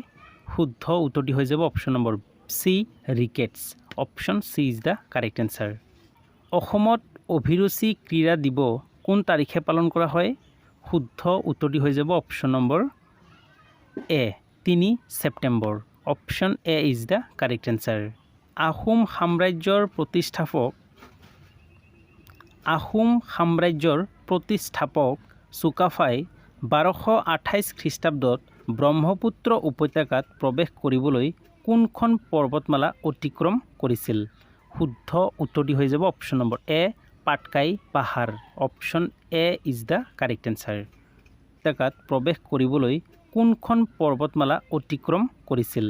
শুদ্ধ উত্তৰটি হৈ যাব option number C, rickets. Option C is the correct answer. অসমত অভিৰুচি ক্ৰীড়া দিৱস কোন তাৰিখে পালন কৰা হয়? শুদ্ধ উত্তৰটি হৈ যাব option number A, 3 September. Option A is the correct answer. Ahom সাম্ৰাজ্যৰ প্ৰতিষ্ঠাপক চুকাফাই 1228 খ্ৰীষ্টাব্দত ব্ৰহ্মপুত্ৰ উপত্যকাত প্ৰৱেশ কৰিবলৈ কোনখন পৰ্বতমালা অতিক্ৰম কৰিছিল? শুদ্ধ উত্তৰটি হৈ যাব অপশ্যন নম্বৰ এ, পাটকাই পাহাৰ। Option A is the correct answer. উপত্যকাত প্ৰৱেশ কৰিবলৈ কোনখন পৰ্বতমালা অতিক্ৰম কৰিছিল?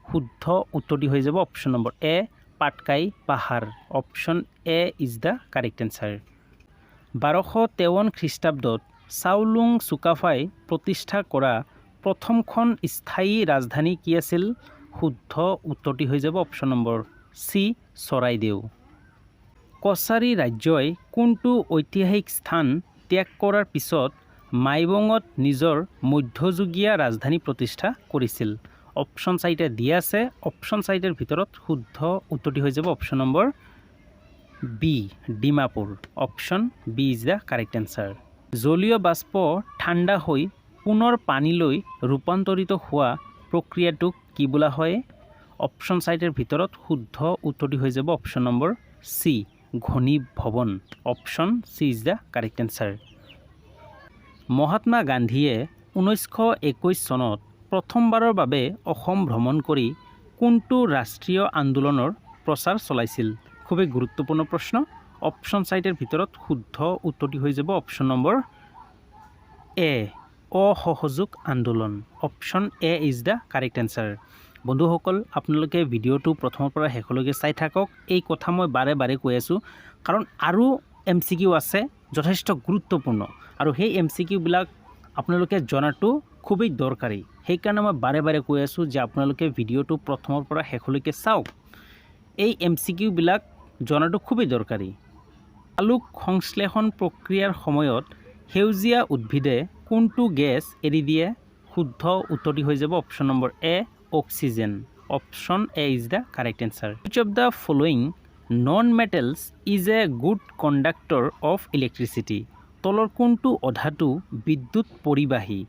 শুদ্ধ উত্তৰটি হৈ যাব অপশ্যন নম্বৰ এ, পাটকাই পাহাৰ। Option A is the correct answer. 1253 খ্ৰীষ্টাব্দত চাওলুং চুকাফাই প্ৰতিষ্ঠা কৰা প্ৰথমখন স্থায়ী ৰাজধানী কি আছিল? শুদ্ধ উত্তৰটি হৈ যাব option number C, Charaideo. Kachari ৰাজ্যই কোনটো ঐতিহাসিক স্থান ত্যাগ কৰাৰ পিছত মাইবঙত নিজৰ মধ্যযুগীয় ৰাজধানী প্ৰতিষ্ঠা কৰিছিল? অপশ্যন চাৰিটা দিয়া আছে। অপশ্যন চাৰিটাৰ ভিতৰত শুদ্ধ উত্তৰটি হৈ যাব option number B, Dimapur. Option B is the correct answer. জলীয় বাষ্প ঠাণ্ডা হৈ পুনৰ পানীলৈ ৰূপান্তৰিত হোৱা প্ৰক্ৰিয়াটোক কি বোলা হয়? অপশ্যন চাৰিটাৰ ভিতৰত শুদ্ধ উত্তৰটি হৈ যাব অপশ্যন নম্বৰ চি, ঘনীভৱন। Option C is the correct answer. Mahatma গান্ধীয়ে 1921 চনত প্ৰথমবাৰৰ বাবে অসম ভ্ৰমণ কৰি কোনটো ৰাষ্ট্ৰীয় আন্দোলনৰ প্ৰচাৰ চলাইছিল? খুবেই গুৰুত্বপূৰ্ণ প্ৰশ্ন। অপশ্যন চাৰিটাৰ ভিতৰত শুদ্ধ উত্তৰটি হৈ যাব অপশ্যন নম্বৰ এ, অসহযোগ আন্দোলন। Option A is the correct answer. বন্ধুসকল, আপোনালোকে ভিডিঅ'টো প্ৰথমৰ পৰা শেষলৈকে চাই থাকক। এই কথা মই বাৰে বাৰে কৈ আছোঁ, কাৰণ আৰু MCQ আছে যথেষ্ট গুৰুত্বপূৰ্ণ, আৰু সেই MCQবিলাক আপোনালোকে জনাটো খুবেই দৰকাৰী। সেইকাৰণে মই বাৰে বাৰে কৈ আছোঁ যে আপোনালোকে ভিডিঅ'টো প্ৰথমৰ পৰা শেষলৈকে চাওক। এই MCQবিলাক জনাটো খুবেই দৰকাৰী। আলোক সংশ্লেষণ প্ৰক্ৰিয়াৰ সময়ত সেউজীয়া উদ্ভিদে কোনটো গেছ এৰি দিয়ে? শুদ্ধ উত্তৰটি হৈ যাব option number A, oxygen. Option A is the correct answer. Which of the following non metals is a good conductor of electricity? তলৰ কোনটো অধাতু বিদ্যুৎ পৰিবাহী?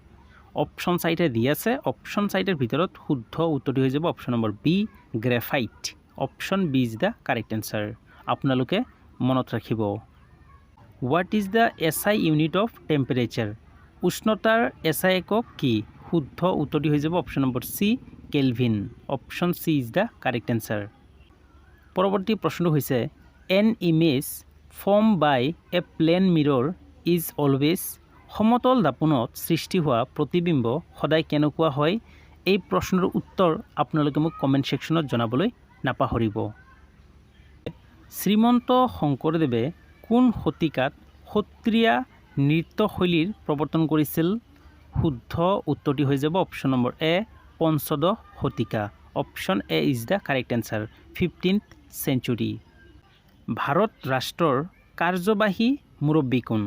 অপশ্যন চাৰিটা দি আছে। অপশ্যন চাৰিটাৰ ভিতৰত শুদ্ধ উত্তৰটি হৈ যাব option number B, graphite. Option B is the correct answer. আপোনালোকে মনত ৰাখিব। What is the SI unit of temperature? উষ্ণতাৰ SI একক কি? শুদ্ধ উত্তৰটি হৈ যাব option number C, Kelvin. Option C is the correct answer. পৰৱৰ্তী প্ৰশ্নটো হৈছে an image form by a plane mirror is always? সমতল দাপোনত সৃষ্টি হোৱা প্ৰতিবিম্ব সদায় কেনেকুৱা হয়? এই প্ৰশ্নৰ উত্তৰ আপোনালোকে মোক কমেণ্ট ছেকশ্যনত জনাবলৈ নাপাহৰিব। শ্ৰীমন্ত শংকৰদেৱে কোন শতিকাত সত্ৰীয়া নৃত্যশৈলীৰ প্ৰৱৰ্তন কৰিছিল? শুদ্ধ উত্তৰটি হৈ যাব অপশ্যন নম্বৰ এ, পঞ্চদশ শতিকা। Option A is the correct answer, 15th century। Bharat ৰাষ্ট্ৰৰ কাৰ্যবাহী মুৰব্বী কোন?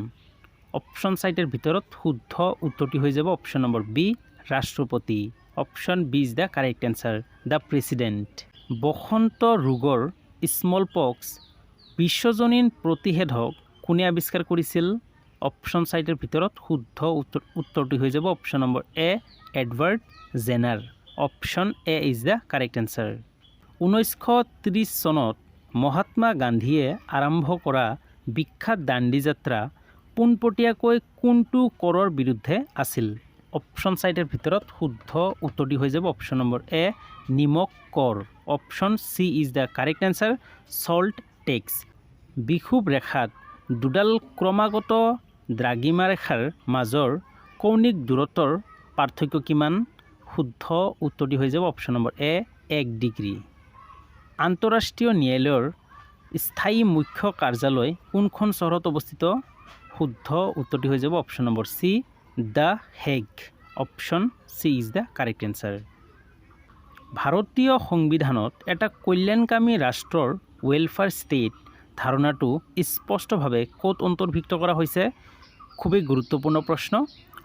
অপশ্যন চাৰিটাৰ ভিতৰত শুদ্ধ উত্তৰটি হৈ যাব অপশ্যন নম্বৰ বি, ৰাষ্ট্ৰপতি। Option B is the correct answer, the president. বসন্ত ৰোগৰ স্মল পক্স বিশ্বজনীন প্ৰতিষেধক কোনে আৱিষ্কাৰ কৰিছিল? অপশ্যন চাৰিটাৰ ভিতৰত শুদ্ধ উত্তৰটি হৈ যাব option number A, Edward Jenner. Option A is the correct answer. 1930 চনত মহাত্মা গান্ধীয়ে আৰম্ভ কৰা বিখ্যাত দাণ্ডী যাত্ৰা পোনপটীয়াকৈ কোনটো কৰৰ বিৰুদ্ধে আছিল? অপশ্যন চাৰিটাৰ ভিতৰত শুদ্ধ উত্তৰটি হৈ যাব অপশ্যন নম্বৰ এ, নিমখ কৰ। Option C is the correct answer salt tax বিষুৱ ৰেখাত দুডাল ক্ৰমাগত দ্ৰাঘিমা ৰেখাৰ মাজৰ কৌণিক দূৰত্বৰ পাৰ্থক্য কিমান শুদ্ধ উত্তৰটি হৈ যাব অপশ্যন নম্বৰ এ 1 ডিগ্ৰী আন্তঃৰাষ্ট্ৰীয় ন্যায়ালয়ৰ স্থায়ী মুখ্য কাৰ্যালয় কোনখন চহৰত অৱস্থিত শুদ্ধ উত্তৰটি হৈ যাব option number C the Hague option C is the correct answer ভাৰতীয় সংবিধানত এটা কল্যাণকামী ৰাষ্ট্ৰৰ ৱেলফেয়াৰ ষ্টেট ধাৰণাটো স্পষ্টভাৱে ক'ত অন্তৰ্ভুক্ত কৰা হৈছে খুবেই গুৰুত্বপূৰ্ণ প্ৰশ্ন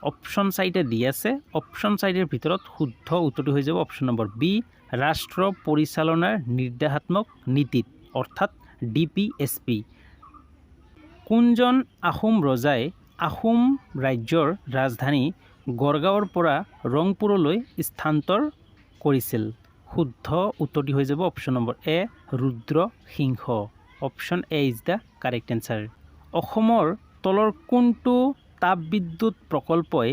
অপশ্যন চাৰিটা দি আছে অপশ্যন চাৰিটাৰ ভিতৰত শুদ্ধ উত্তৰটি হৈ যাব অপশ্যন নম্বৰ বি ৰাষ্ট্ৰ পৰিচালনাৰ নিৰ্দেশাত্মক নীতিত অৰ্থাৎ DPSP কোনজন আহোম ৰজাই আহোম ৰাজ্যৰ ৰাজধানী গড়গাঁৱৰ পৰা ৰংপুৰলৈ স্থানান্তৰ কৰিছিল শুদ্ধ উত্তৰটি হৈ যাব option number A Rudra Singha option A is the correct answer অসমৰ তলৰ কোনটো তাপবিদ্যুৎ প্ৰকল্পই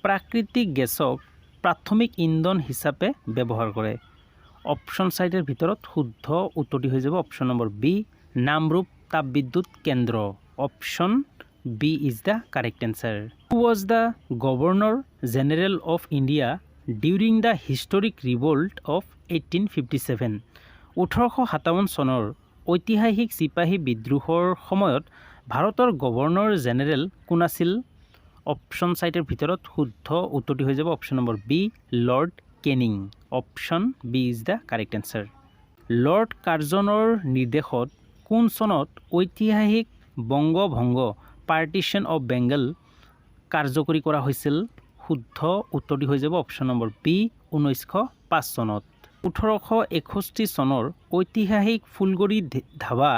প্ৰাকৃতিক গেছক প্ৰাথমিক ইন্ধন হিচাপে ব্যৱহাৰ কৰে অপশ্যন চাৰিটাৰ ভিতৰত শুদ্ধ উত্তৰটি হৈ যাব অপশ্যন নম্বৰ বি নামৰূপ তাপবিদ্যুৎ কেন্দ্ৰ option B is the correct answer who was the governor general of India during the historic revolt of 1857 1857 চনৰ ঐতিহাসিক চিপাহী বিদ্ৰোহৰ সময়ত ভাৰতৰ গভৰ্ণৰ জেনেৰেল কোন আছিল অপশ্যন চাৰিটাৰ ভিতৰত শুদ্ধ উত্তৰটি হৈ যাব option number B lord Canning option B is the correct answer lord কাৰ্জনৰ নিৰ্দেশত কোন চনত ঐতিহাসিক বংগভংগ পাৰ্টিশ্যন অফ বেংগল কাৰ্যকৰী কৰা হৈছিল শুদ্ধ উত্তৰটি হৈ যাব অপশ্যন নম্বৰ বি 1905 চনত 1861 চনৰ ঐতিহাসিক ফুলগড়ি ধাবা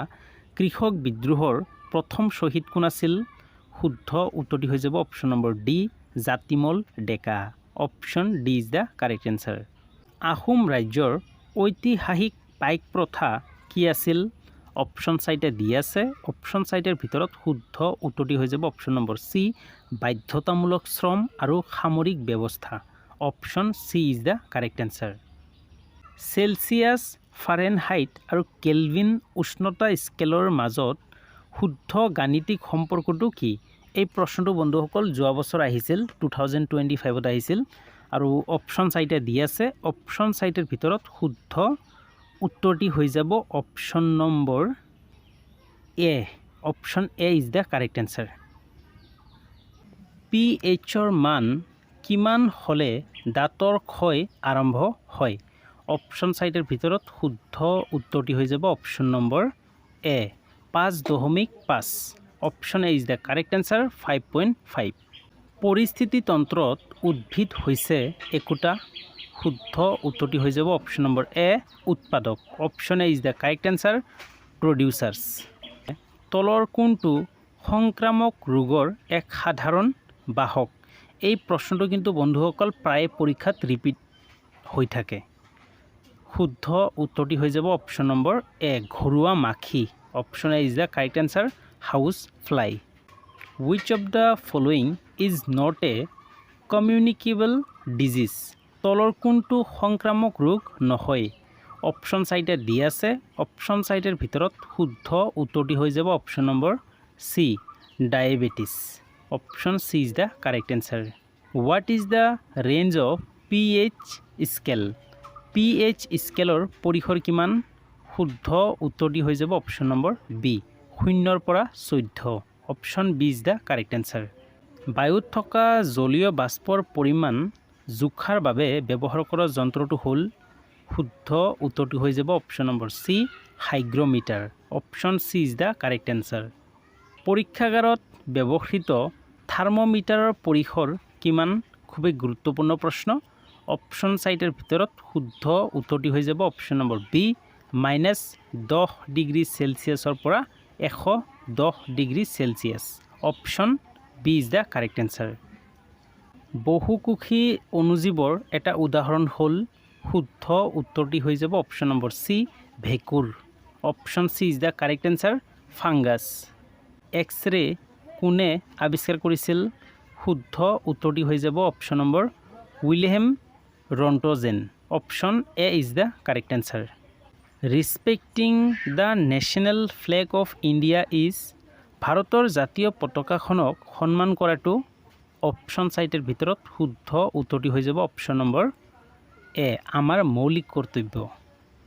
কৃষক বিদ্ৰোহৰ প্ৰথম শ্বহীদ কোন আছিল শুদ্ধ উত্তৰটি হৈ যাব option number D Jatimal Deka option D is the correct answer Ahom ৰাজ্যৰ ঐতিহাসিক পাইক প্ৰথা কি আছিল অপশ্যন চাৰিটা দি আছে অপশ্যন চাৰিটাৰ ভিতৰত শুদ্ধ উত্তৰটি হৈ যাব অপশ্যন নম্বৰ চি বাধ্যতামূলক শ্ৰম আৰু সামৰিক ব্যৱস্থা option C is the correct answer Celsius Fahrenheit আৰু কেলভিন উষ্ণতা স্কেলৰ মাজত শুদ্ধ গাণিতিক সম্পৰ্কটো কি এই প্ৰশ্নটো বন্ধুসকল যোৱা বছৰ আহিছিল 2025ত আহিছিল আৰু অপশ্যন চাৰিটা দি আছে অপশ্যন চাৰিটাৰ ভিতৰত শুদ্ধ উত্তৰটি হৈ যাব option number A option A is the correct answer pHৰ মান কিমান হ'লে দাঁতৰ ক্ষয় আৰম্ভ হয় অপশ্যন চাৰিটাৰ ভিতৰত শুদ্ধ উত্তৰটি হৈ যাব option number A 5.5 option A is the correct answer 5.5 পৰিস্থিতি তন্ত্ৰত উদ্ভিদ হৈছে একোটা শুদ্ধ উত্তৰটি হৈ যাব অপশ্যন নম্বৰ এ উৎপাদক option A is the correct answer producers তলৰ কোনটো সংক্ৰামক ৰোগৰ এক সাধাৰণ বাহক এই প্ৰশ্নটো কিন্তু বন্ধুসকল প্ৰায় পৰীক্ষাত ৰিপিট হৈ থাকে শুদ্ধ উত্তৰটি হৈ যাব অপশ্যন নম্বৰ এ ঘৰুৱা মাখি option A is the correct answer house fly wish of the following is not a communicable disease তলৰ কোনটো সংক্ৰামক ৰোগ নহয় অপশ্যন চাৰিটা দি আছে অপশ্যন চাৰিটাৰ ভিতৰত শুদ্ধ উত্তৰটি হৈ যাব option number C diabetes option C is the correct answer what is the range of pH scale pH স্কেলৰ পৰিসৰ কিমান শুদ্ধ উত্তৰটি হৈ যাব অপশ্যন নম্বৰ বি 0 পৰা 14 option B is the correct answer বায়ুত থকা জলীয় বাষ্পৰ পৰিমাণ জোখাৰ বাবে ব্যৱহাৰ কৰা যন্ত্ৰটো হ'ল শুদ্ধ উত্তৰটি হৈ যাব option number C hygrometer option C is the correct answer পৰীক্ষাগাৰত ব্যৱহৃত থাৰ্মোমিটাৰৰ পৰিসৰ কিমান খুবেই গুৰুত্বপূৰ্ণ প্ৰশ্ন অপশ্যন চাৰিটাৰ ভিতৰত শুদ্ধ উত্তৰটি হৈ যাব অপশ্যন নম্বৰ বি -10 ডিগ্ৰী চেলচিয়াছৰ পৰা 110 degree Celsius option B is the correct answer বহুকোষী অণুজীৱৰ এটা উদাহৰণ হ'ল শুদ্ধ উত্তৰটি হৈ যাব অপশ্যন নম্বৰ চি ভেঁকুৰ option C is the correct answer fungus X-ray কোনে আৱিষ্কাৰ কৰিছিল শুদ্ধ উত্তৰটি হৈ যাব option number Wilhelm Roentgen option A is the correct answer respecting the national flag of India is ভাৰতৰ জাতীয় পতাকাখনক সন্মান কৰাটো অপশ্যন চাৰিটাৰ ভিতৰত শুদ্ধ উত্তৰটি হৈ যাব অপশ্যন নম্বৰ এ আমাৰ মৌলিক কৰ্তব্য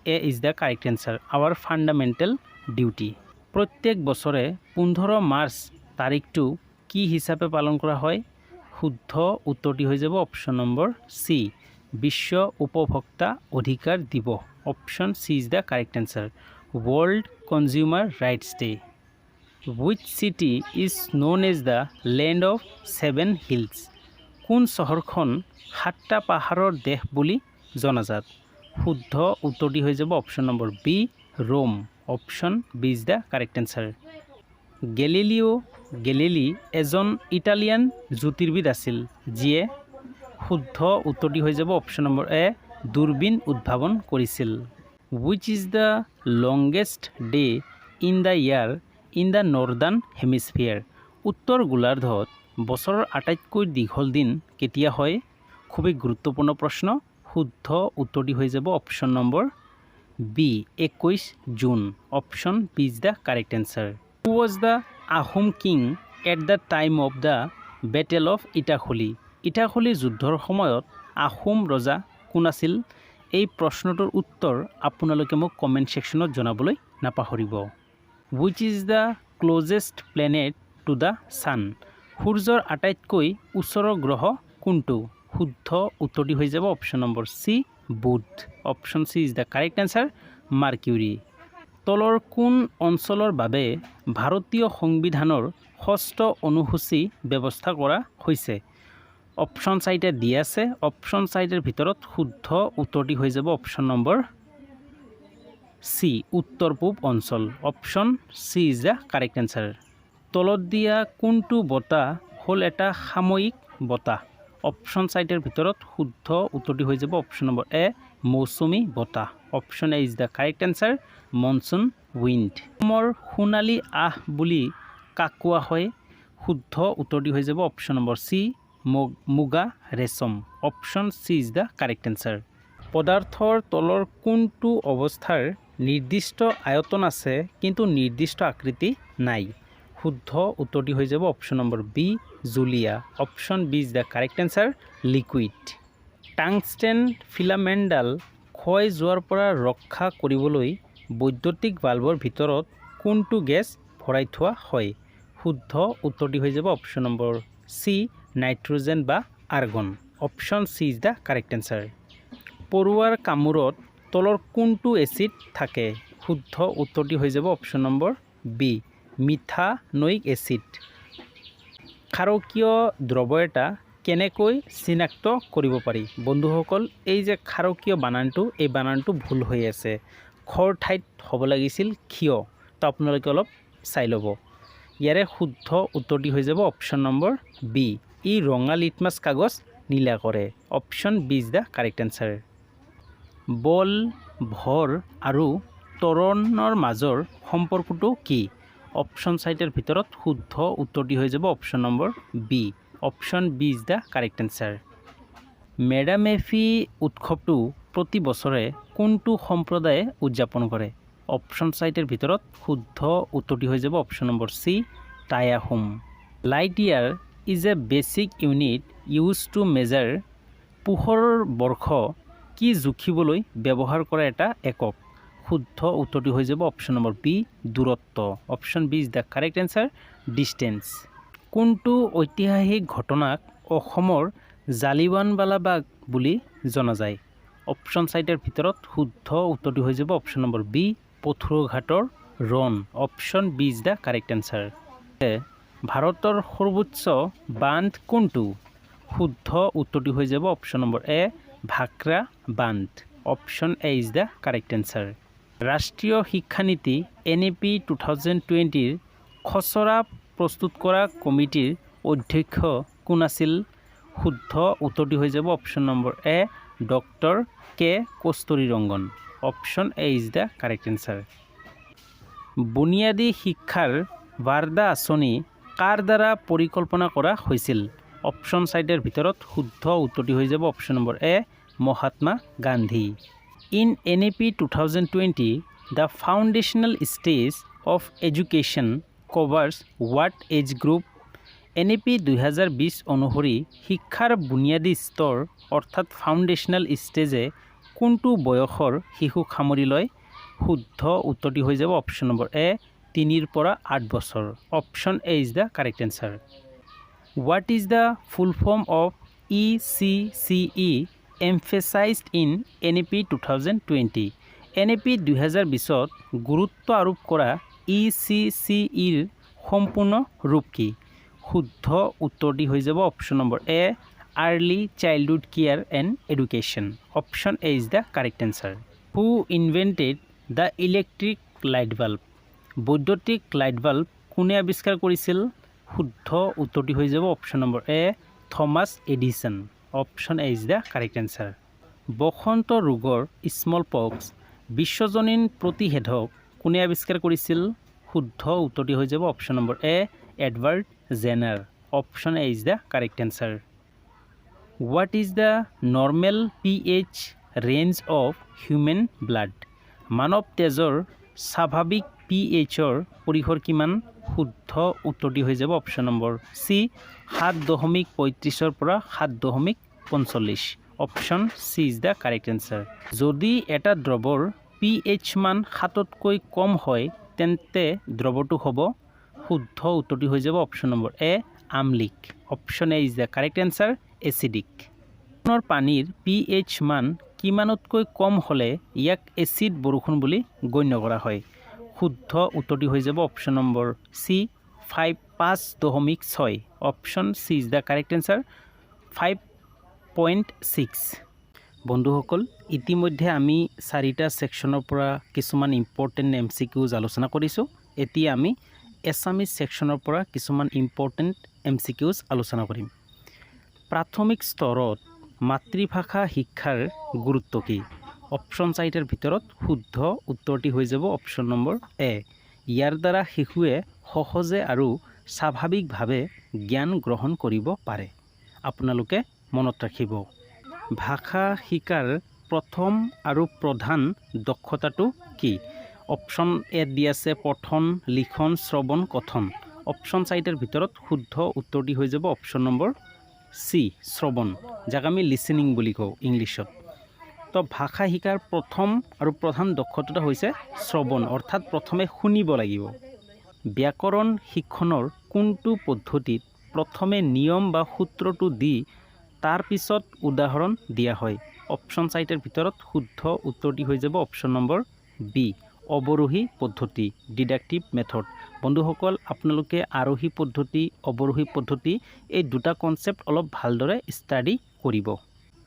A is the correct answer our fundamental duty প্ৰত্যেক বছৰে 15 মাৰ্চ তাৰিখটো কি হিচাপে পালন কৰা হয় শুদ্ধ উত্তৰটি হৈ যাব অপশ্যন নম্বৰ চি বিশ্ব উপভোক্তা অধিকাৰ দিৱস option C is the correct answer world consumer rights day Which city is known as the land of seven hills? কোন চহৰখন সাতটা পাহাৰৰ দেশ বুলি জনাজাত শুদ্ধ উত্তৰটি হৈ যাব option number B Rome option B is the correct answer Galileo এজন ইটালিয়ান জ্যোতিৰ্বিদ আছিল যিয়ে শুদ্ধ উত্তৰটি হৈ যাব অপশ্যন নম্বৰ এ দূৰবীণ উদ্ভাৱন কৰিছিল Which is the longest day in the year in the northern হেমিস্ফিয়াৰ উত্তৰ গোলাৰ্ধত বছৰৰ আটাইতকৈ দীঘল দিন কেতিয়া হয় খুবেই গুৰুত্বপূৰ্ণ প্ৰশ্ন শুদ্ধ উত্তৰটি হৈ যাব option number B 21 June option B is the correct answer who was the Ahom king at the time of the battle of Itakhuli যুদ্ধৰ সময়ত আহোম ৰজা কোন আছিল এই প্ৰশ্নটোৰ উত্তৰ আপোনালোকে মোক কমেণ্ট ছেকশ্যনত জনাবলৈ নাপাহৰিব Which is the closest planet to the sun? সূৰ্যৰ আটাইতকৈ ওচৰৰ গ্ৰহ কোনটো শুদ্ধ উত্তৰটি হৈ যাব অপশ্যন নম্বৰ চি বুধ option C is the correct answer Mercury তলৰ কোন অঞ্চলৰ বাবে ভাৰতীয় সংবিধানৰ 6ষ্ঠ অনুসূচী ব্যৱস্থা কৰা হৈছে অপশ্যন চাৰিটা দিয়া আছে অপশ্যন চাৰিটাৰ ভিতৰত শুদ্ধ উত্তৰটি হৈ যাব অপশ্যন নম্বৰ চি উত্তৰ পূব অঞ্চল option C is the correct answer তলত দিয়া কোনটো বঁটা হ'ল এটা সাময়িক বঁটা অপশ্যন চাৰিটাৰ ভিতৰত শুদ্ধ উত্তৰটি হৈ যাব অপশ্যন নম্বৰ এ মৌচুমী বঁটা option A is the correct answer monsoon wind অসমৰ সোণালী আহ বুলি কাক কোৱা হয় শুদ্ধ উত্তৰটি হৈ যাব অপশ্যন নম্বৰ চি মুগা ৰেচম option C is the correct answer পদাৰ্থৰ তলৰ কোনটো অৱস্থাৰ নিৰ্দিষ্ট আয়তন আছে কিন্তু নিৰ্দিষ্ট আকৃতি নাই শুদ্ধ উত্তৰটি হৈ যাব অপশ্যন নম্বৰ বি জুলীয়া option B is the correct answer liquid tungsten ফিলামেণ্টডাল ক্ষয় যোৱাৰ পৰা ৰক্ষা কৰিবলৈ বৈদ্যুতিক বাল্বৰ ভিতৰত কোনটো গেছ ভৰাই থোৱা হয় শুদ্ধ উত্তৰটি হৈ যাব অপশ্যন নম্বৰ চি নাইট্ৰজেন বা argon option C is the correct answer পৰুৱাৰ কামোৰত তলৰ কোনটো এচিড থাকে শুদ্ধ উত্তৰটি হৈ যাব option number B methanoic acid ক্ষাৰকীয় দ্ৰৱ এটা কেনেকৈ চিনাক্ত কৰিব পাৰি বন্ধুসকল এই যে ক্ষাৰকীয় বানানটো এই বানানটো ভুল হৈ আছে খৰ ঠাইত হ'ব লাগিছিল ক্ষীয় তো আপোনালোকে অলপ চাই ল'ব ইয়াৰে শুদ্ধ উত্তৰটি হৈ যাব অপশ্যন নম্বৰ বি ই ৰঙা লিটমাছ কাগজ নীলা কৰে option B is the correct answer বল ভৰ আৰু ত্বৰণৰ মাজৰ সম্পৰ্কটো কি অপশ্যন চাৰিটাৰ ভিতৰত শুদ্ধ উত্তৰটি হৈ যাব option number B option B is the correct answer Medammephi উৎসৱটো প্ৰতি বছৰে কোনটো সম্প্ৰদায়ে উদযাপন কৰে অপশ্যন চাৰিটাৰ ভিতৰত শুদ্ধ উত্তৰটি হৈ যাব option number C Tai Ahom light year is a basic unit use to measure পোহৰৰ বৰ্ষ কি জুখিবলৈ ব্যৱহাৰ কৰা এটা একক শুদ্ধ উত্তৰটি হৈ যাব অপশ্যন নম্বৰ বি দূৰত্ব option B is the correct answer distance কোনটো ঐতিহাসিক ঘটনাক অসমৰ জালিৱানৱালাবাগ বুলি জনা যায় অপশ্যন চাৰিটাৰ ভিতৰত শুদ্ধ উত্তৰটি হৈ যাব অপশ্যন নম্বৰ বি পথৰুঘাটৰ ৰণ option B is the correct answer ভাৰতৰ সৰ্বোচ্চ বান্ধ কোনটো শুদ্ধ উত্তৰটি হৈ যাব অপশ্যন নম্বৰ এ ভাক্ৰা বান্ধ option A is the correct answer ৰাষ্ট্ৰীয় শিক্ষানীতি NEP 2020ৰ খচৰা প্ৰস্তুত কৰা কমিটিৰ অধ্যক্ষ কোন আছিল শুদ্ধ উত্তৰটি হৈ যাব option number A doctor K Kasturi Rangan option A is the correct answer বুনিয়াদী শিক্ষাৰ বাৰ্দা আঁচনি কাৰ দ্বাৰা পৰিকল্পনা কৰা হৈছিল অপশ্যন চাৰিটাৰ ভিতৰত শুদ্ধ উত্তৰটি হৈ যাব option number A Mahatma Gandhi In NAP 2020, the foundational stage of education covers what age group? NAP 2020 অনুসৰি শিক্ষাৰ বুনিয়াদী স্তৰ অৰ্থাৎ ফাউণ্ডেশ্যনেল ষ্টেজে কোনটো বয়সৰ শিশুক সামৰি লয়? শুদ্ধ উত্তৰটি হৈ যাব অপশ্যন নম্বৰ এ 3 পৰা 8 বছৰ। Option A is the correct answer. What is the full form of ECCE emphasized in NAP 2020? NAP 2020ত গুৰুত্ব আৰোপ কৰা ECCEৰ সম্পূৰ্ণ ৰূপ কি? শুদ্ধ উত্তৰটি হৈ যাব option number A early childhood care and education. Option A is the correct answer. Who invented the electric light bulb? বৈদ্যুতিক লাইট বাল্ব কোনে আৱিষ্কাৰ কৰিছিল? শুদ্ধ উত্তৰটি হৈ যাব option number A Thomas Edison. Option A is the correct answer. বসন্ত ৰোগৰ স্মল পক্স বিশ্বজনীন প্ৰতিষেধক কোনে আৱিষ্কাৰ কৰিছিল? শুদ্ধ উত্তৰটি হৈ যাব option number A Edward Jenner. Option A is the correct answer. What is the normal pH range of human blood? মানৱ তেজৰ স্বাভাৱিক pHৰ পৰিসৰ কিমান? শুদ্ধ উত্তৰটি হৈ যাব অপশ্যন নম্বৰ চি 7.35 পৰা 7.45। Option C is the correct answer. যদি এটা দ্ৰৱৰ pH মান 7তকৈ কম হয় তেন্তে দ্ৰৱটো হ'ব? শুদ্ধ উত্তৰটি হৈ যাব অপশ্যন নম্বৰ এ আমলিক। Option A is the correct answer acidic. পানীৰ pH মান কিমানতকৈ কম হ'লে ইয়াক এচিড বৰষুণ বুলি গণ্য কৰা হয়? শুদ্ধ উত্তৰটি হৈ যাব option number C 5.6। Option C is the correct answer 5.6। বন্ধুসকল, ইতিমধ্যে আমি 4টা ছেকশ্যনৰ পৰা কিছুমান ইম্পৰ্টেণ্ট MCQs আলোচনা কৰিছোঁ। এতিয়া আমি এছামিজ ছেকশ্যনৰ পৰা কিছুমান ইম্পৰ্টেণ্ট MCQs আলোচনা কৰিম। প্ৰাথমিক স্তৰত মাতৃভাষা শিক্ষাৰ গুৰুত্ব কি? অপশ্যন 4টাৰ ভিতৰত শুদ্ধ উত্তৰটি হৈ যাব অপশ্যন নম্বৰ এ ইয়াৰ দ্বাৰা শিশুৱে সহজে আৰু স্বাভাৱিকভাৱে জ্ঞান গ্ৰহণ কৰিব পাৰে। আপোনালোকে মনত ৰাখিব। ভাষা শিকাৰ প্ৰথম আৰু প্ৰধান দক্ষতাটো কি? অপশ্যন এ দি আছে পঠন, লিখন, শ্ৰৱণ, কথন। অপশ্যন 4টাৰ ভিতৰত শুদ্ধ উত্তৰটি হৈ যাব অপশ্যন নম্বৰ চি শ্ৰৱণ, যাক আমি লিচেনিং বুলি কওঁ ইংলিছত। তো ভাষা শিকাৰ প্ৰথম আৰু প্ৰধান দক্ষতাটো হৈছে শ্ৰৱণ, অৰ্থাৎ প্ৰথমে শুনিব লাগিব। ব্যাকৰণ শিক্ষণৰ কোনটো পদ্ধতিত প্ৰথমে নিয়ম বা সূত্ৰটো দি তাৰ পিছত উদাহৰণ দিয়া হয়? অপশ্যন 4টাৰ ভিতৰত শুদ্ধ উত্তৰটি হৈ যাব অপশ্যন নম্বৰ বি অৱৰোহী পদ্ধতি, ডিডাক্টিভ মেথড। বন্ধুসকল, আপোনালোকে আৰোহী পদ্ধতি, অৱৰোহী পদ্ধতি এই দুটা কনচেপ্ট অলপ ভালদৰে ষ্টাডি কৰিব।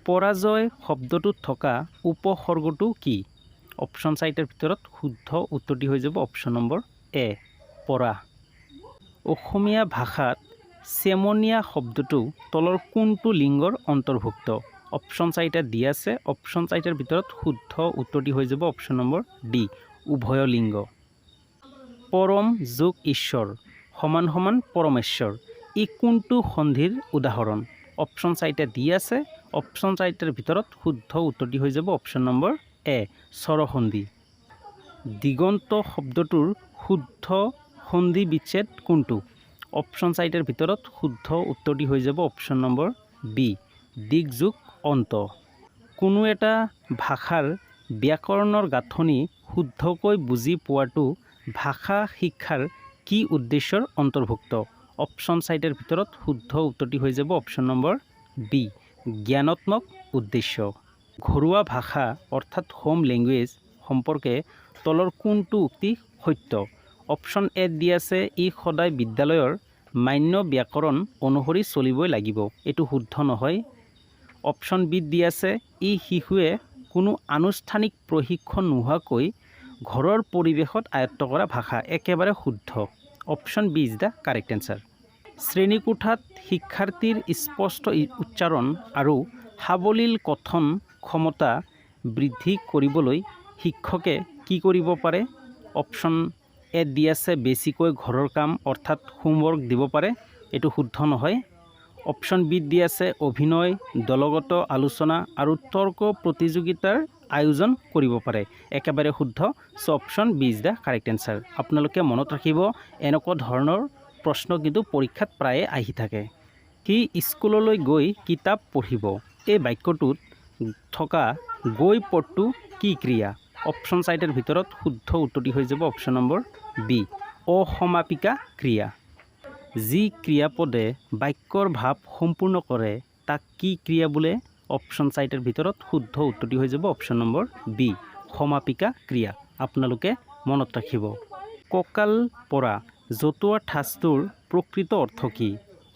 পৰাজয় শব্দটোত থকা উপসৰ্গটো কি? অপশ্যন 4টাৰ ভিতৰত শুদ্ধ উত্তৰটি হৈ যাব অপশ্যন নম্বৰ এ পৰা। অসমীয়া ভাষাত চেমনীয়া শব্দটো তলৰ কোনটো লিংগৰ অন্তৰ্ভুক্ত? অপশ্যন 4টা দি আছে। অপশ্যন 4টাৰ ভিতৰত শুদ্ধ উত্তৰটি হৈ যাব অপশ্যন নম্বৰ ডি উভয় লিংগ। পৰম যোগ ঈশ্বৰ সমান সমান পৰমেশ্বৰ ই কোনটো সন্ধিৰ উদাহৰণ? অপশ্যন 4টা দি আছে। অপশ্যন 4টাৰ ভিতৰত শুদ্ধ উত্তৰটি হৈ যাব অপশ্যন নম্বৰ এ স্বৰসন্ধি। দিগন্ত শব্দটোৰ শুদ্ধ সন্ধি বিচ্ছেদ কোনটো? অপশ্যন 4টাৰ ভিতৰত শুদ্ধ উত্তৰটি হৈ যাব অপশ্যন নম্বৰ বি দিগ যোগ অন্ত। কোনো এটা ভাষাৰ ব্যাকৰণৰ গাঁথনি শুদ্ধকৈ বুজি পোৱাটো ভাষা শিক্ষাৰ কি উদ্দেশ্যৰ অন্তৰ্ভুক্ত? অপশ্যন 4টাৰ ভিতৰত শুদ্ধ উত্তৰটি হৈ যাব অপশ্যন নম্বৰ বি জ্ঞানাত্মক উদ্দেশ্য। ঘৰুৱা ভাষা অৰ্থাৎ হোম লেংগুৱেজ সম্পৰ্কে তলৰ কোনটো উক্তি সত্য? অপশ্যন এ দি আছে ই সদায় বিদ্যালয়ৰ মান্য ব্যাকৰণ অনুসৰি চলিবই লাগিব, এইটো শুদ্ধ নহয়। অপশ্যন বি দি আছে ই শিশুৱে কোনো আনুষ্ঠানিক প্ৰশিক্ষণ নোহোৱাকৈ ঘৰৰ পৰিৱেশত আয়ত্ত কৰা ভাষা, একেবাৰে শুদ্ধ। Option B is the correct answer. শ্ৰেণীকোঠাত শিক্ষাৰ্থীৰ স্পষ্ট উচ্চাৰণ আৰু সাৱলীল কথন ক্ষমতা বৃদ্ধি কৰিবলৈ শিক্ষকে কি কৰিব পাৰে? অপশ্যন এ দি আছে বেছিকৈ ঘৰৰ কাম অৰ্থাৎ হোমৱৰ্ক দিব পাৰে, এইটো শুদ্ধ নহয়। অপশ্যন বিত দি আছে অভিনয়, দলগত আলোচনা আৰু তৰ্ক প্ৰতিযোগিতাৰ আয়োজন কৰিব পাৰে। একেবাৰে শুদ্ধ। So' option B is the correct answer. আপোনালোকে মনত ৰাখিব, এনেকুৱা ধৰণৰ প্ৰশ্ন কিন্তু পৰীক্ষাত প্ৰায়ে আহি থাকে। সি স্কুললৈ গৈ কিতাপ পঢ়িব। এই বাক্যটোত থকা গৈ পদটো কি ক্ৰিয়া? অপশ্যন চাৰিটাৰ ভিতৰত শুদ্ধ উত্তৰটি হৈ যাব অপশ্যন নম্বৰ বি, অসমাপিকা ক্ৰিয়া। যি ক্ৰিয়াপদে বাক্যৰ ভাৱ সম্পূৰ্ণ কৰে তাক কি ক্ৰিয়া বোলে? অপশ্যন চাৰিটাৰ ভিতৰত শুদ্ধ উত্তৰটি হৈ যাব অপশ্যন নম্বৰ বি, সমাপিকা ক্ৰিয়া। আপোনালোকে মনত ৰাখিব। কঁকাল পৰা জতুৱা ঠাঁচটোৰ প্ৰকৃত অৰ্থ কি?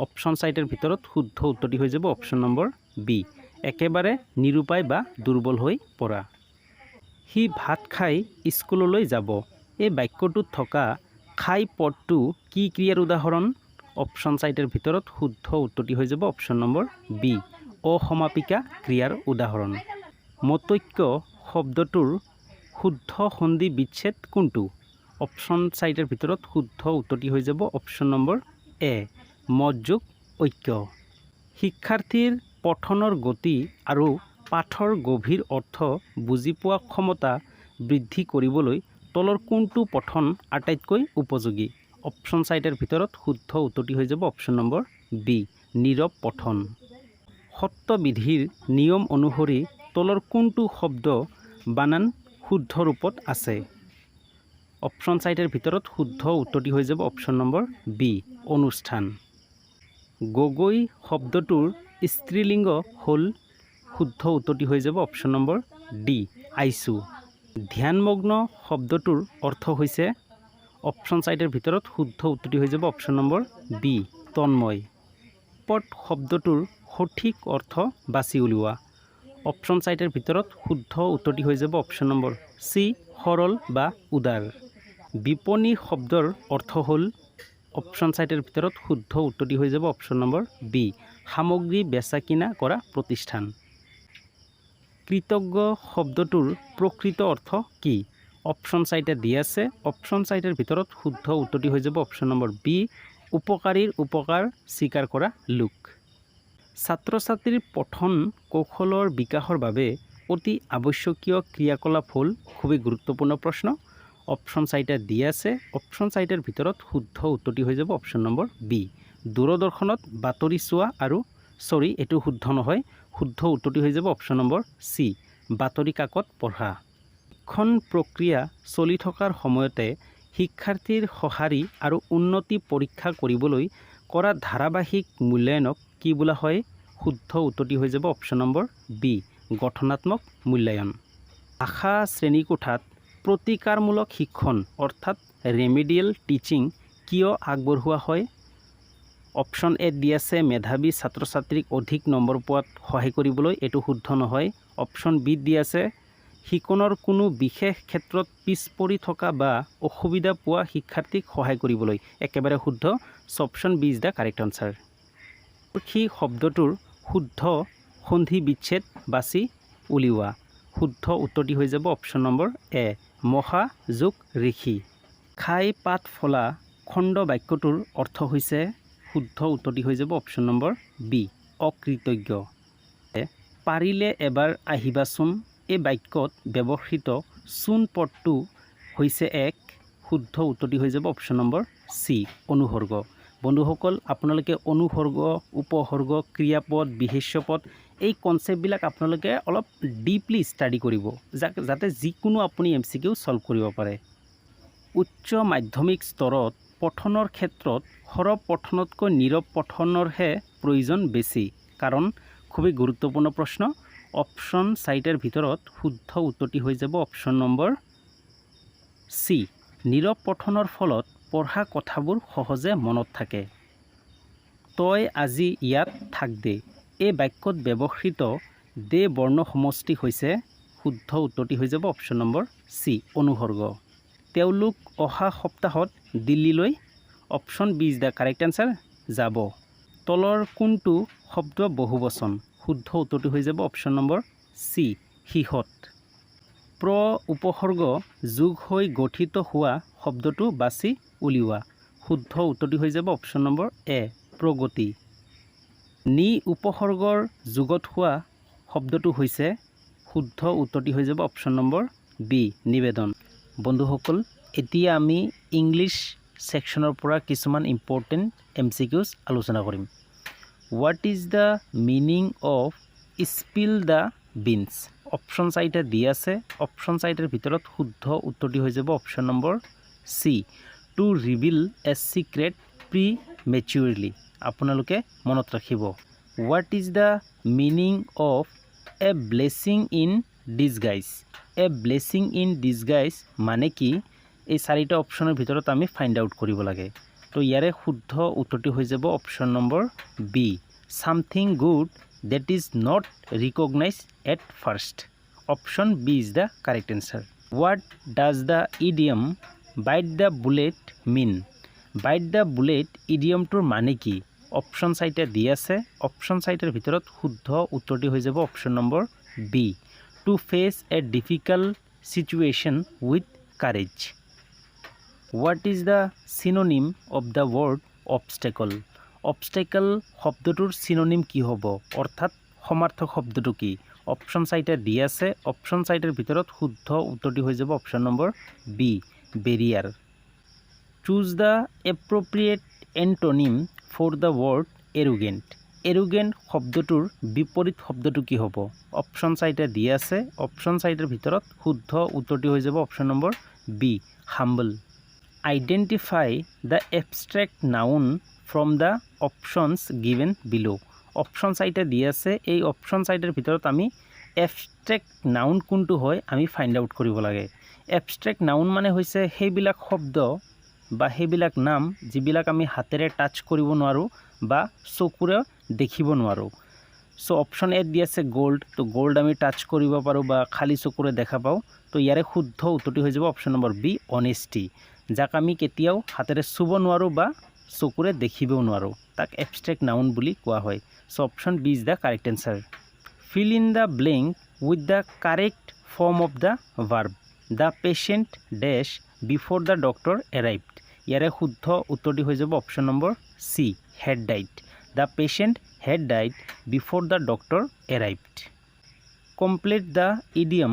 অপশ্যন চাৰিটাৰ ভিতৰত শুদ্ধ উত্তৰটি হৈ যাব অপশ্যন নম্বৰ বি, একেবাৰে নিৰুপায় বা দুৰ্বল হৈ পৰা। সি ভাত খাই স্কুললৈ যাব। এই বাক্যটোত থকা খাই পদটো কি ক্ৰিয়াৰ উদাহৰণ? অপশ্যন চাৰিটাৰ ভিতৰত শুদ্ধ উত্তৰটি হৈ যাব অপশ্যন নম্বৰ বি, অসমাপিকা ক্ৰিয়াৰ উদাহৰণ। মতৈক্য শব্দটোৰ শুদ্ধ সন্ধি বিচ্ছেদ কোনটো? অপশ্যন চাৰিটাৰ ভিতৰত শুদ্ধ উত্তৰটি হৈ যাব অপশ্যন নম্বৰ এ, মত যোগ ঐক্য। শিক্ষাৰ্থীৰ পঠনৰ গতি আৰু পাঠৰ গভীৰ অৰ্থ বুজি পোৱা ক্ষমতা বৃদ্ধি কৰিবলৈ তলৰ কোনটো পঠন আটাইতকৈ উপযোগী? অপশ্যন চাৰিটাৰ ভিতৰত শুদ্ধ উত্তৰটি হৈ যাব অপশ্যন নম্বৰ বি, নীৰৱ পঠন। সত্ৰবিধিৰ নিয়ম অনুসৰি তলৰ কোনটো শব্দ বানান শুদ্ধ ৰূপত আছে? অপশ্যন চাৰিটাৰ ভিতৰত শুদ্ধ উত্তৰটি হৈ যাব অপশ্যন নম্বৰ বি, অনুষ্ঠান। গগৈ শব্দটোৰ স্ত্ৰীলিংগ হ'ল? শুদ্ধ উত্তৰটি হৈ যাব অপশ্যন নম্বৰ ডি, আইচু। ধ্যানমগ্ন শব্দটোৰ অৰ্থ হৈছে? অপশ্যন চাৰিটাৰ ভিতৰত শুদ্ধ উত্তৰটি হৈ যাব অপশ্যন নম্বৰ বি, তন্ময়। পদ শব্দটোৰ সঠিক অৰ্থ বাছি উলিওৱা। অপশ্যন চাৰিটাৰ ভিতৰত শুদ্ধ উত্তৰটি হৈ যাব অপশ্যন নম্বৰ চি, সৰল বা উদাৰ। বিপণী শব্দৰ অৰ্থ হ'ল? অপশ্যন চাৰিটাৰ ভিতৰত শুদ্ধ উত্তৰটি হৈ যাব অপশ্যন নম্বৰ বি, সামগ্ৰী বেচা কিনা কৰা প্ৰতিষ্ঠান। কৃতজ্ঞ শব্দটোৰ প্ৰকৃত অৰ্থ কি? অপশ্যন চাৰিটা দি আছে। অপশ্যন চাৰিটাৰ ভিতৰত শুদ্ধ উত্তৰটি হৈ যাব অপশ্যন নম্বৰ বি, উপকাৰীৰ উপকাৰ স্বীকাৰ কৰা লোক। ছাত্ৰ ছাত্ৰীৰ পঠন কৌশলৰ বিকাশৰ বাবে অতি আৱশ্যকীয় ক্ৰিয়াকলাপ হ'ল? খুবেই গুৰুত্বপূৰ্ণ প্ৰশ্ন। অপশ্যন চাৰিটা দি আছে। অপশ্যন চাৰিটাৰ ভিতৰত শুদ্ধ উত্তৰটি হৈ যাব অপশ্যন নম্বৰ বি, দূৰদৰ্শনত বাতৰি চোৱা আৰু এইটো শুদ্ধ নহয়। শুদ্ধ উত্তৰটি হৈ যাব অপশ্যন নম্বৰ চি, বাতৰি কাকত পঢ়া। শিক্ষণ প্ৰক্ৰিয়া চলি থকাৰ সময়তে শিক্ষাৰ্থীৰ সঁহাৰি আৰু উন্নতি পৰীক্ষা কৰিবলৈ কৰা ধাৰাবাহিক মূল্যায়নক কি বোলা হয়? শুদ্ধ উত্তৰটি হৈ যাব অপশ্যন নম্বৰ বি, গঠনাত্মক মূল্যায়ন। ভাষা শ্ৰেণীকোঠাত প্ৰতিকাৰমূলক শিক্ষণ অৰ্থাৎ ৰেমিডিয়েল টিচিং কিয় আগবঢ়োৱা হয়? অপশ্যন এ দি আছে মেধাৱী ছাত্ৰ ছাত্ৰীক অধিক নম্বৰ পোৱাত সহায় কৰিবলৈ। এইটো শুদ্ধ নহয়। অপশ্যন বি দি আছে শিকনৰ কোনো বিশেষ ক্ষেত্ৰত পিছ পৰি থকা বা অসুবিধা পোৱা শিক্ষাৰ্থীক সহায় কৰিবলৈ। একেবাৰে শুদ্ধ। Option B is the correct answer. সি শব্দটোৰ শুদ্ধ সন্ধি বিচ্ছেদ বাছি উলিওৱা। শুদ্ধ উত্তৰটি হৈ যাব অপশ্যন নম্বৰ এ, মহা যোগ ঋষি। খাই পাত ফলা খণ্ড বাক্যটোৰ অৰ্থ হৈছে? শুদ্ধ উত্তৰটি হৈ যাব অপশ্যন নম্বৰ বি, অকৃতজ্ঞ। পাৰিলে এবাৰ আহিবাচোন। এই বাক্যত ব্যৱহৃত চোন পদটো হৈছে এক। শুদ্ধ উত্তৰটি হৈ যাব অপশ্যন নম্বৰ চি, অনুসৰ্গ। বন্ধুসকল, আপোনালোকে অনুসৰ্গ, উপসৰ্গ, ক্ৰিয়াপদ, বিশেষ্য পদ এই কনচেপ্টবিলাক আপোনালোকে অলপ ডিপলি ষ্টাডি কৰিব, যাতে যিকোনো আপুনি MCQ ছল্ভ কৰিব পাৰে। উচ্চ মাধ্যমিক স্তৰত পঠনৰ ক্ষেত্ৰত সৰৱ পঠনতকৈ নীৰৱ পঠনৰহে প্ৰয়োজন বেছি। কাৰণ খুবেই গুৰুত্বপূৰ্ণ প্ৰশ্ন। অপশ্যন চাৰিটাৰ ভিতৰত শুদ্ধ উত্তৰটি হৈ যাব অপশ্যন নম্বৰ চি, নীৰৱ পঠনৰ ফলত পঢ়া কথাবোৰ সহজে মনত থাকে। তই আজি ইয়াত থাক দে। এই বাক্যত ব্যৱহৃত দে বৰ্ণ সমষ্টি হৈছে? শুদ্ধ উত্তৰটি হৈ যাব অপশ্যন নম্বৰ চি, অনুসৰ্গ। তেওঁলোক অহা সপ্তাহত দিল্লীলৈ। Option B is the correct answer, যাব। তলৰ কোনটো শব্দ বহুবচন? শুদ্ধ উত্তৰটি হৈ যাব অপশ্যন নম্বৰ চি, সিহঁত। প্ৰ উপসৰ্গ যোগ হৈ গঠিত হোৱা শব্দটো বাছি উলিওৱা। শুদ্ধ উত্তৰটি হৈ যাব অপশ্যন নম্বৰ এ, প্ৰগতি। নি উপসৰ্গৰ যুগত হোৱা শব্দটো হৈছে শুদ্ধ উত্তৰটি হৈ যাব অপশ্যন নম্বৰ বি নিবেদন। বন্ধুসকল এতিয়া আমি ইংলিছ ছেকশ্যনৰ পৰা কিছুমান ইম্পৰ্টেণ্ট MCQs আলোচনা কৰিম। What is the meaning of spill the beans? Option চাৰিটা দি আছে। অপশ্যন চাৰিটাৰ ভিতৰত শুদ্ধ উত্তৰটি হৈ যাব option number C to reveal a secret prematurely. আপোনালোকে মনত ৰাখিব। What is the meaning of a blessing in disguise? A blessing in disguise মানে কি? এই চাৰিটা অপশ্যনৰ ভিতৰত আমি ফাইণ্ড আউট কৰিব লাগে। তো ইয়াৰে শুদ্ধ উত্তৰটি হৈ যাব option number B something good that is not recognized at first. Option B is the correct answer. What does the idiom bite the bullet mean? Bite the bullet idiom tour মানে কি? অপশ্যন চাৰিটা দি আছে। Option চাৰিটাৰ ভিতৰত শুদ্ধ উত্তৰটি হৈ যাব option number B to face a difficult situation with courage. What is the synonym of the word obstacle? Obstacle শব্দটোৰ চিনোনিম কি হ'ব, অৰ্থাৎ সমাৰ্থক শব্দটো কি? অপশ্যন চাৰিটা দি আছে। অপশ্যন চাৰিটাৰ ভিতৰত শুদ্ধ উত্তৰটি হৈ যাব option number B barrier. Choose the appropriate antonym for the word arrogant. Arrogant শব্দটোৰ বিপৰীত শব্দটো কি হ'ব? অপশ্যন চাৰিটা দি আছে। অপশ্যন চাৰিটাৰ ভিতৰত শুদ্ধ উত্তৰটি হৈ যাব option number B humble. Identify the abstract noun from the options given below. Option চাৰিটা দি আছে। এই অপশ্যন চাৰিটাৰ ভিতৰত আমি এবষ্ট্ৰেক্ট নাউন কোনটো হয় আমি ফাইণ্ড আউট কৰিব লাগে। এবষ্ট্ৰেক্ট নাউন মানে হৈছে সেইবিলাক শব্দ বা সেইবিলাক নাম যিবিলাক আমি হাতেৰে টাচ কৰিব নোৱাৰোঁ বা চকুৰে দেখিব নোৱাৰোঁ। চ' অপশ্যন এত দি আছে গ'ল্ড। তো গ'ল্ড আমি টাচ কৰিব পাৰোঁ বা খালী চকুৰে দেখা পাওঁ। তো ইয়াৰে শুদ্ধ উত্তৰটি হৈ যাব অপশ্যন নম্বৰ বি অনেষ্টি, যাক আমি কেতিয়াও হাতেৰে চুব নোৱাৰোঁ বা চকুৰে দেখিবও নোৱাৰোঁ, তাক এবষ্ট্ৰেক্ট নাউন বুলি কোৱা হয়। So' option B is the correct answer. Fill in the blank with the correct form of the verb. The patient dash before the doctor arrived. ইয়াৰে শুদ্ধ উত্তৰটি হৈ যাব option number C had died. The patient had died before the doctor arrived. Complete the idiom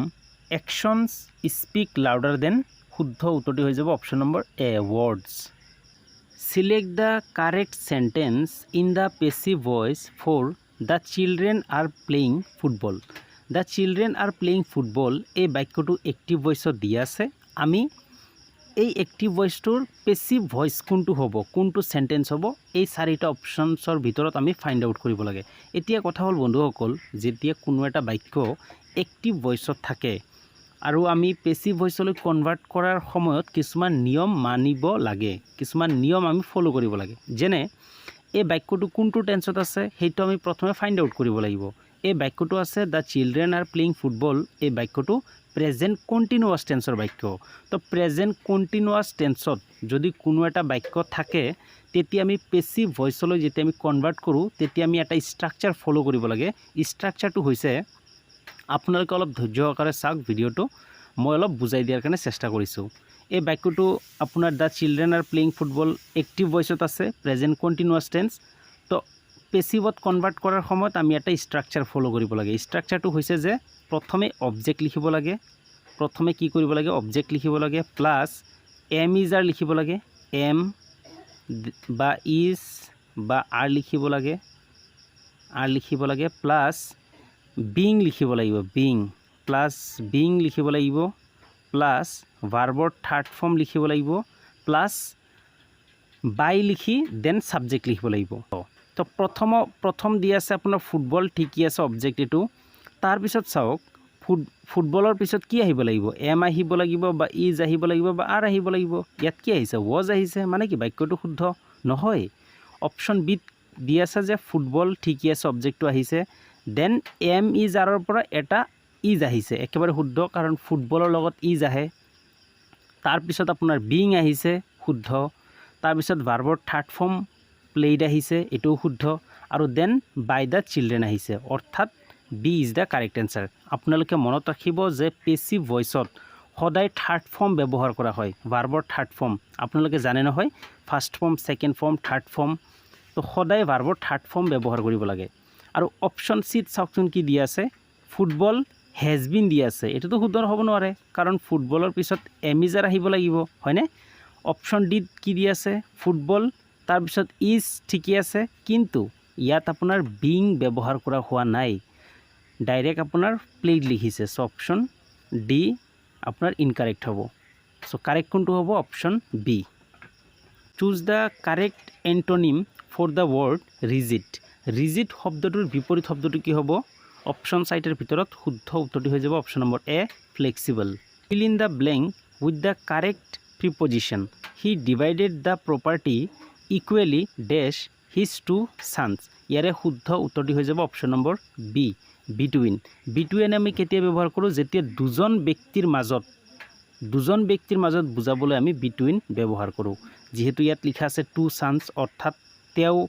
actions speak louder than. শুদ্ধ উত্তৰটি হৈ যাব option number A words. Select the correct sentence in the passive voice for the children are playing football. The children are playing football এই বাক্যটো active ভইচত দিয়া আছে। আমি এই এক্টিভ ভইচটোৰ পেছিভ ভইচ কোনটো হ'ব, কোনটো চেণ্টেন্স হ'ব, এই চাৰিটা অপশ্যনছৰ ভিতৰত আমি ফাইণ্ড আউট কৰিব লাগে। এতিয়া কথা হ'ল বন্ধুসকল, যেতিয়া কোনো এটা বাক্য এক্টিভ ভইচত থাকে আৰু আমি পেছিভ ভইচলৈ কনভাৰ্ট কৰাৰ সময়ত কিছুমান নিয়ম মানিব লাগে, কিছুমান নিয়ম আমি ফ'ল' কৰিব লাগে। যেনে এই বাক্যটো কোনটো টেন্সত আছে সেইটো আমি প্ৰথমে ফাইণ্ড আউট কৰিব লাগিব। এই বাক্যটো আছে the children are playing football. এই বাক্যটো প্ৰেজেণ্ট কণ্টিনিউৱাছ টেন্সৰ বাক্য। তো প্ৰেজেণ্ট কণ্টিনিউৱাছ টেন্সত যদি কোনো এটা বাক্য থাকে তেতিয়া আমি পেছিভ ভইচলৈ যেতিয়া আমি কনভাৰ্ট কৰোঁ তেতিয়া আমি এটা ষ্ট্ৰাকচাৰ ফ'ল' কৰিব লাগে। ষ্ট্ৰাকচাৰটো হৈছে, আপোনালোকে অলপ ধৈৰ্য সহকাৰে চাওক ভিডিঅ'টো, মই অলপ বুজাই দিয়াৰ কাৰণে চেষ্টা কৰিছোঁ। এই বাক্যটো আপোনাৰ the children are playing football active ভইচত আছে, প্ৰেজেণ্ট কণ্টিনিউৱাছ টেন্স। তো পেছিভত কনভাৰ্ট কৰাৰ সময়ত আমি এটা ষ্ট্ৰাকচাৰ ফ'ল' কৰিব লাগে। ষ্ট্ৰাকচাৰটো হৈছে যে প্ৰথমে অবজেক্ট লিখিব লাগে। প্ৰথমে কি কৰিব লাগে, অবজেক্ট লিখিব লাগে, প্লাছ এম ইজ আৰ লিখিব লাগে, এম বা ইজ বা আৰ লিখিব লাগে, প্লাছ বিং লিখিব লাগিব, বিং প্লাছ বিং লিখিব লাগিব, প্লাছ ভাৰ্বৰ থাৰ্ড ফৰ্ম লিখিব লাগিব, প্লাছ বাই লিখি দেন ছাবজেক্ট লিখিব লাগিব। তো প্ৰথম দি আছে আপোনাৰ ফুটবল, ঠিকেই আছে অবজেক্ট এইটো। তাৰপিছত চাওক ফুটবলৰ পিছত কি আহিব লাগিব, এম আহিব লাগিব বা ইজ আহিব লাগিব বা আৰ আহিব লাগিব। ইয়াত কি আহিছে, ৱজ আহিছে, মানে কি বাক্যটো শুদ্ধ নহয়। অপশ্যন বিত দি আছে যে ফুটবল, ঠিকেই আছে অবজেক্টটো আহিছে, দেন এম ইজ আৰৰ পৰা এটা ইজ আহিছে, একেবাৰে শুদ্ধ, কাৰণ ফুটবলৰ লগত ইজ আহে। তাৰপিছত আপোনাৰ বিং আহিছে, শুদ্ধ। তাৰপিছত ভাৰ্বৰ থাৰ্ড ফৰ্ম প্লেইড আহিছে, এইটোও শুদ্ধ, আৰু দেন বাই দ্য চিলড্ৰেন আহিছে, অৰ্থাৎ B is the correct answer. আপোনালোকে মনত ৰাখিব যে পেছিভ ভইচত সদায় থাৰ্ড ফৰ্ম ব্যৱহাৰ কৰা হয়, ভাৰ্বৰ থাৰ্ড ফৰ্ম। আপোনালোকে জানে নহয়, first form, second form, third form. তো সদায় ভাৰ্বৰ থাৰ্ড ফৰ্ম ব্যৱহাৰ কৰিব লাগে আৰু অপশ্যন চিত চাওকচোন কি দিয়া আছে ফুটবল হেজ বিন দিয়া আছে এটোতো শুদ্ধ হ'ব নোৱাৰে কাৰণ ফুটবলৰ পিছত এমিজাৰ আহিব লাগিব হয়নে অপশ্যন ডিত কি দিয়া আছে ফুটবল তাৰপিছত ইজ ঠিকই আছে কিন্তু ইয়াত আপোনাৰ বিং ব্যৱহাৰ কৰা হোৱা নাই ডাইৰেক্ট আপোনাৰ প্লেড লিখিছে সো অপশ্যন ডি আপোনাৰ ইনকাৰেক্ট হ'ব সো কাৰেক্ট কোনটো হ'ব option B choose the correct antonym for the word rigid rigid শব্দটোৰ বিপৰীত শব্দটো কি হ'ব অপশ্যন চাইটৰ ভিতৰত শুদ্ধ উত্তৰটি হৈ যাব option number A flexible fill in the blank with the correct preposition he divided the property equally dash his two sons ইয়াৰে শুদ্ধ উত্তৰটি হৈ যাব অপশ্যন নম্বৰ বি বিটুইন আমি কেতিয়া ব্যৱহাৰ কৰোঁ যেতিয়া দুজন ব্যক্তিৰ মাজত বুজাবলৈ আমি বিটুইন ব্যৱহাৰ কৰোঁ যেহেতু ইয়াত লিখা আছে টু ছান্স অৰ্থাৎ তেওঁ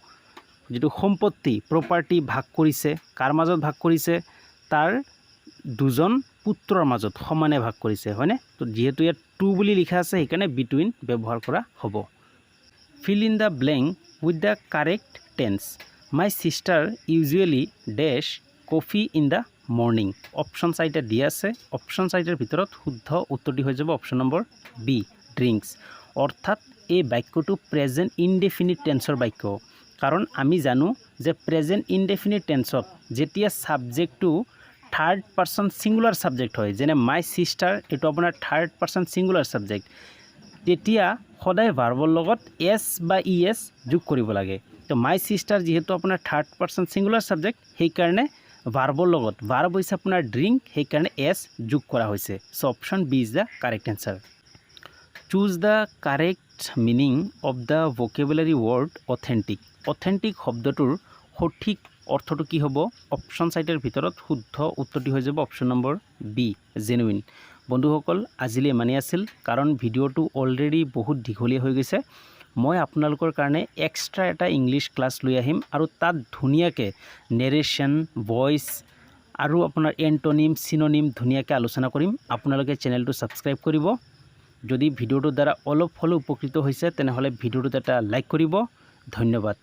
যেটো সম্পত্তি প্ৰপাৰ্টি ভাগ কৰিছে কাৰ মাজত ভাগ কৰিছে তাৰ দুজন পুত্ৰৰ মাজত সমানে ভাগ কৰিছে হয়নে তো যেহেতু ইয়াত টু বুলি লিখা আছে সেইকাৰণে বিটুইন ব্যৱহাৰ কৰা হ'ব fill in the blank with the correct tense my sister usually dash coffee in the morning option চাইটা দিয়া আছে option চাইটাৰ ভিতৰত শুদ্ধ উত্তৰটি হৈ যাব অপশ্যন নম্বৰ বি drinks অৰ্থাৎ এই বাক্যটো প্ৰেজেন্ট ইনডেফিনিট টেন্সৰ বাক্য কাৰণ আমি জানো যে প্ৰেজেন্ট ইনডেফিনিট টেন্সত যেতিয়া সাবজেক্টটো থাৰ্ড পাৰসন সিঙ্গুলাৰ সাবজেক্ট হয় যেনে মাই সিস্টাৰ এটো আপোনাৰ থাৰ্ড পাৰসন সিঙ্গুলাৰ সাবজেক্ট তেতিয়া সদায় ভাৰ্বৰ লগত এছ বা ই এছ যোগ কৰিব লাগে তো মাই সিস্টাৰ যেহেতু আপোনাৰ থাৰ্ড পাৰসন সিঙ্গুলাৰ সাবজেক্ট সেইকাৰণে ভাৰ্বৰ লগত ভাৰ্ব হৈছে আপোনাৰ ড্ৰিংক সেইকাৰণে এছ যোগ কৰা হৈছে so option B is the correct answer choose the correct meaning of the vocabulary word authentic শব্দটোৰ সঠিক অৰ্থটো কি হ'ব অপশ্যন চাইটৰ ভিতৰত শুদ্ধ উত্তৰটি হৈ যাব অপশ্যন নম্বৰ বি জেনুইন বন্ধুসকল আজিলৈ মানি আছিল কাৰণ ভিডিঅ'টো অলৰেডি বহুত দীঘলীয়া হৈ গৈছে মই আপোনালোকৰ কাৰণে এক্সট্ৰা এটা ইংলিছ ক্লাছ লৈ আহিম আৰু তাত ধুনীয়াকৈ নেৰেশ্যন ভইচ আৰু আপোনাৰ এন্টোনিম সিনোনিম ধুনীয়াকৈ আলোচনা কৰিম আপোনালোকে চেনেলটো সাবস্ক্ৰাইব কৰিব যদি ভিডিঅ'টোৰ দ্বাৰা অলপ হ'লেও উপকৃত হৈছে তেনেহ'লে ভিডিঅ'টোত এটা লাইক কৰিব ধন্যবাদ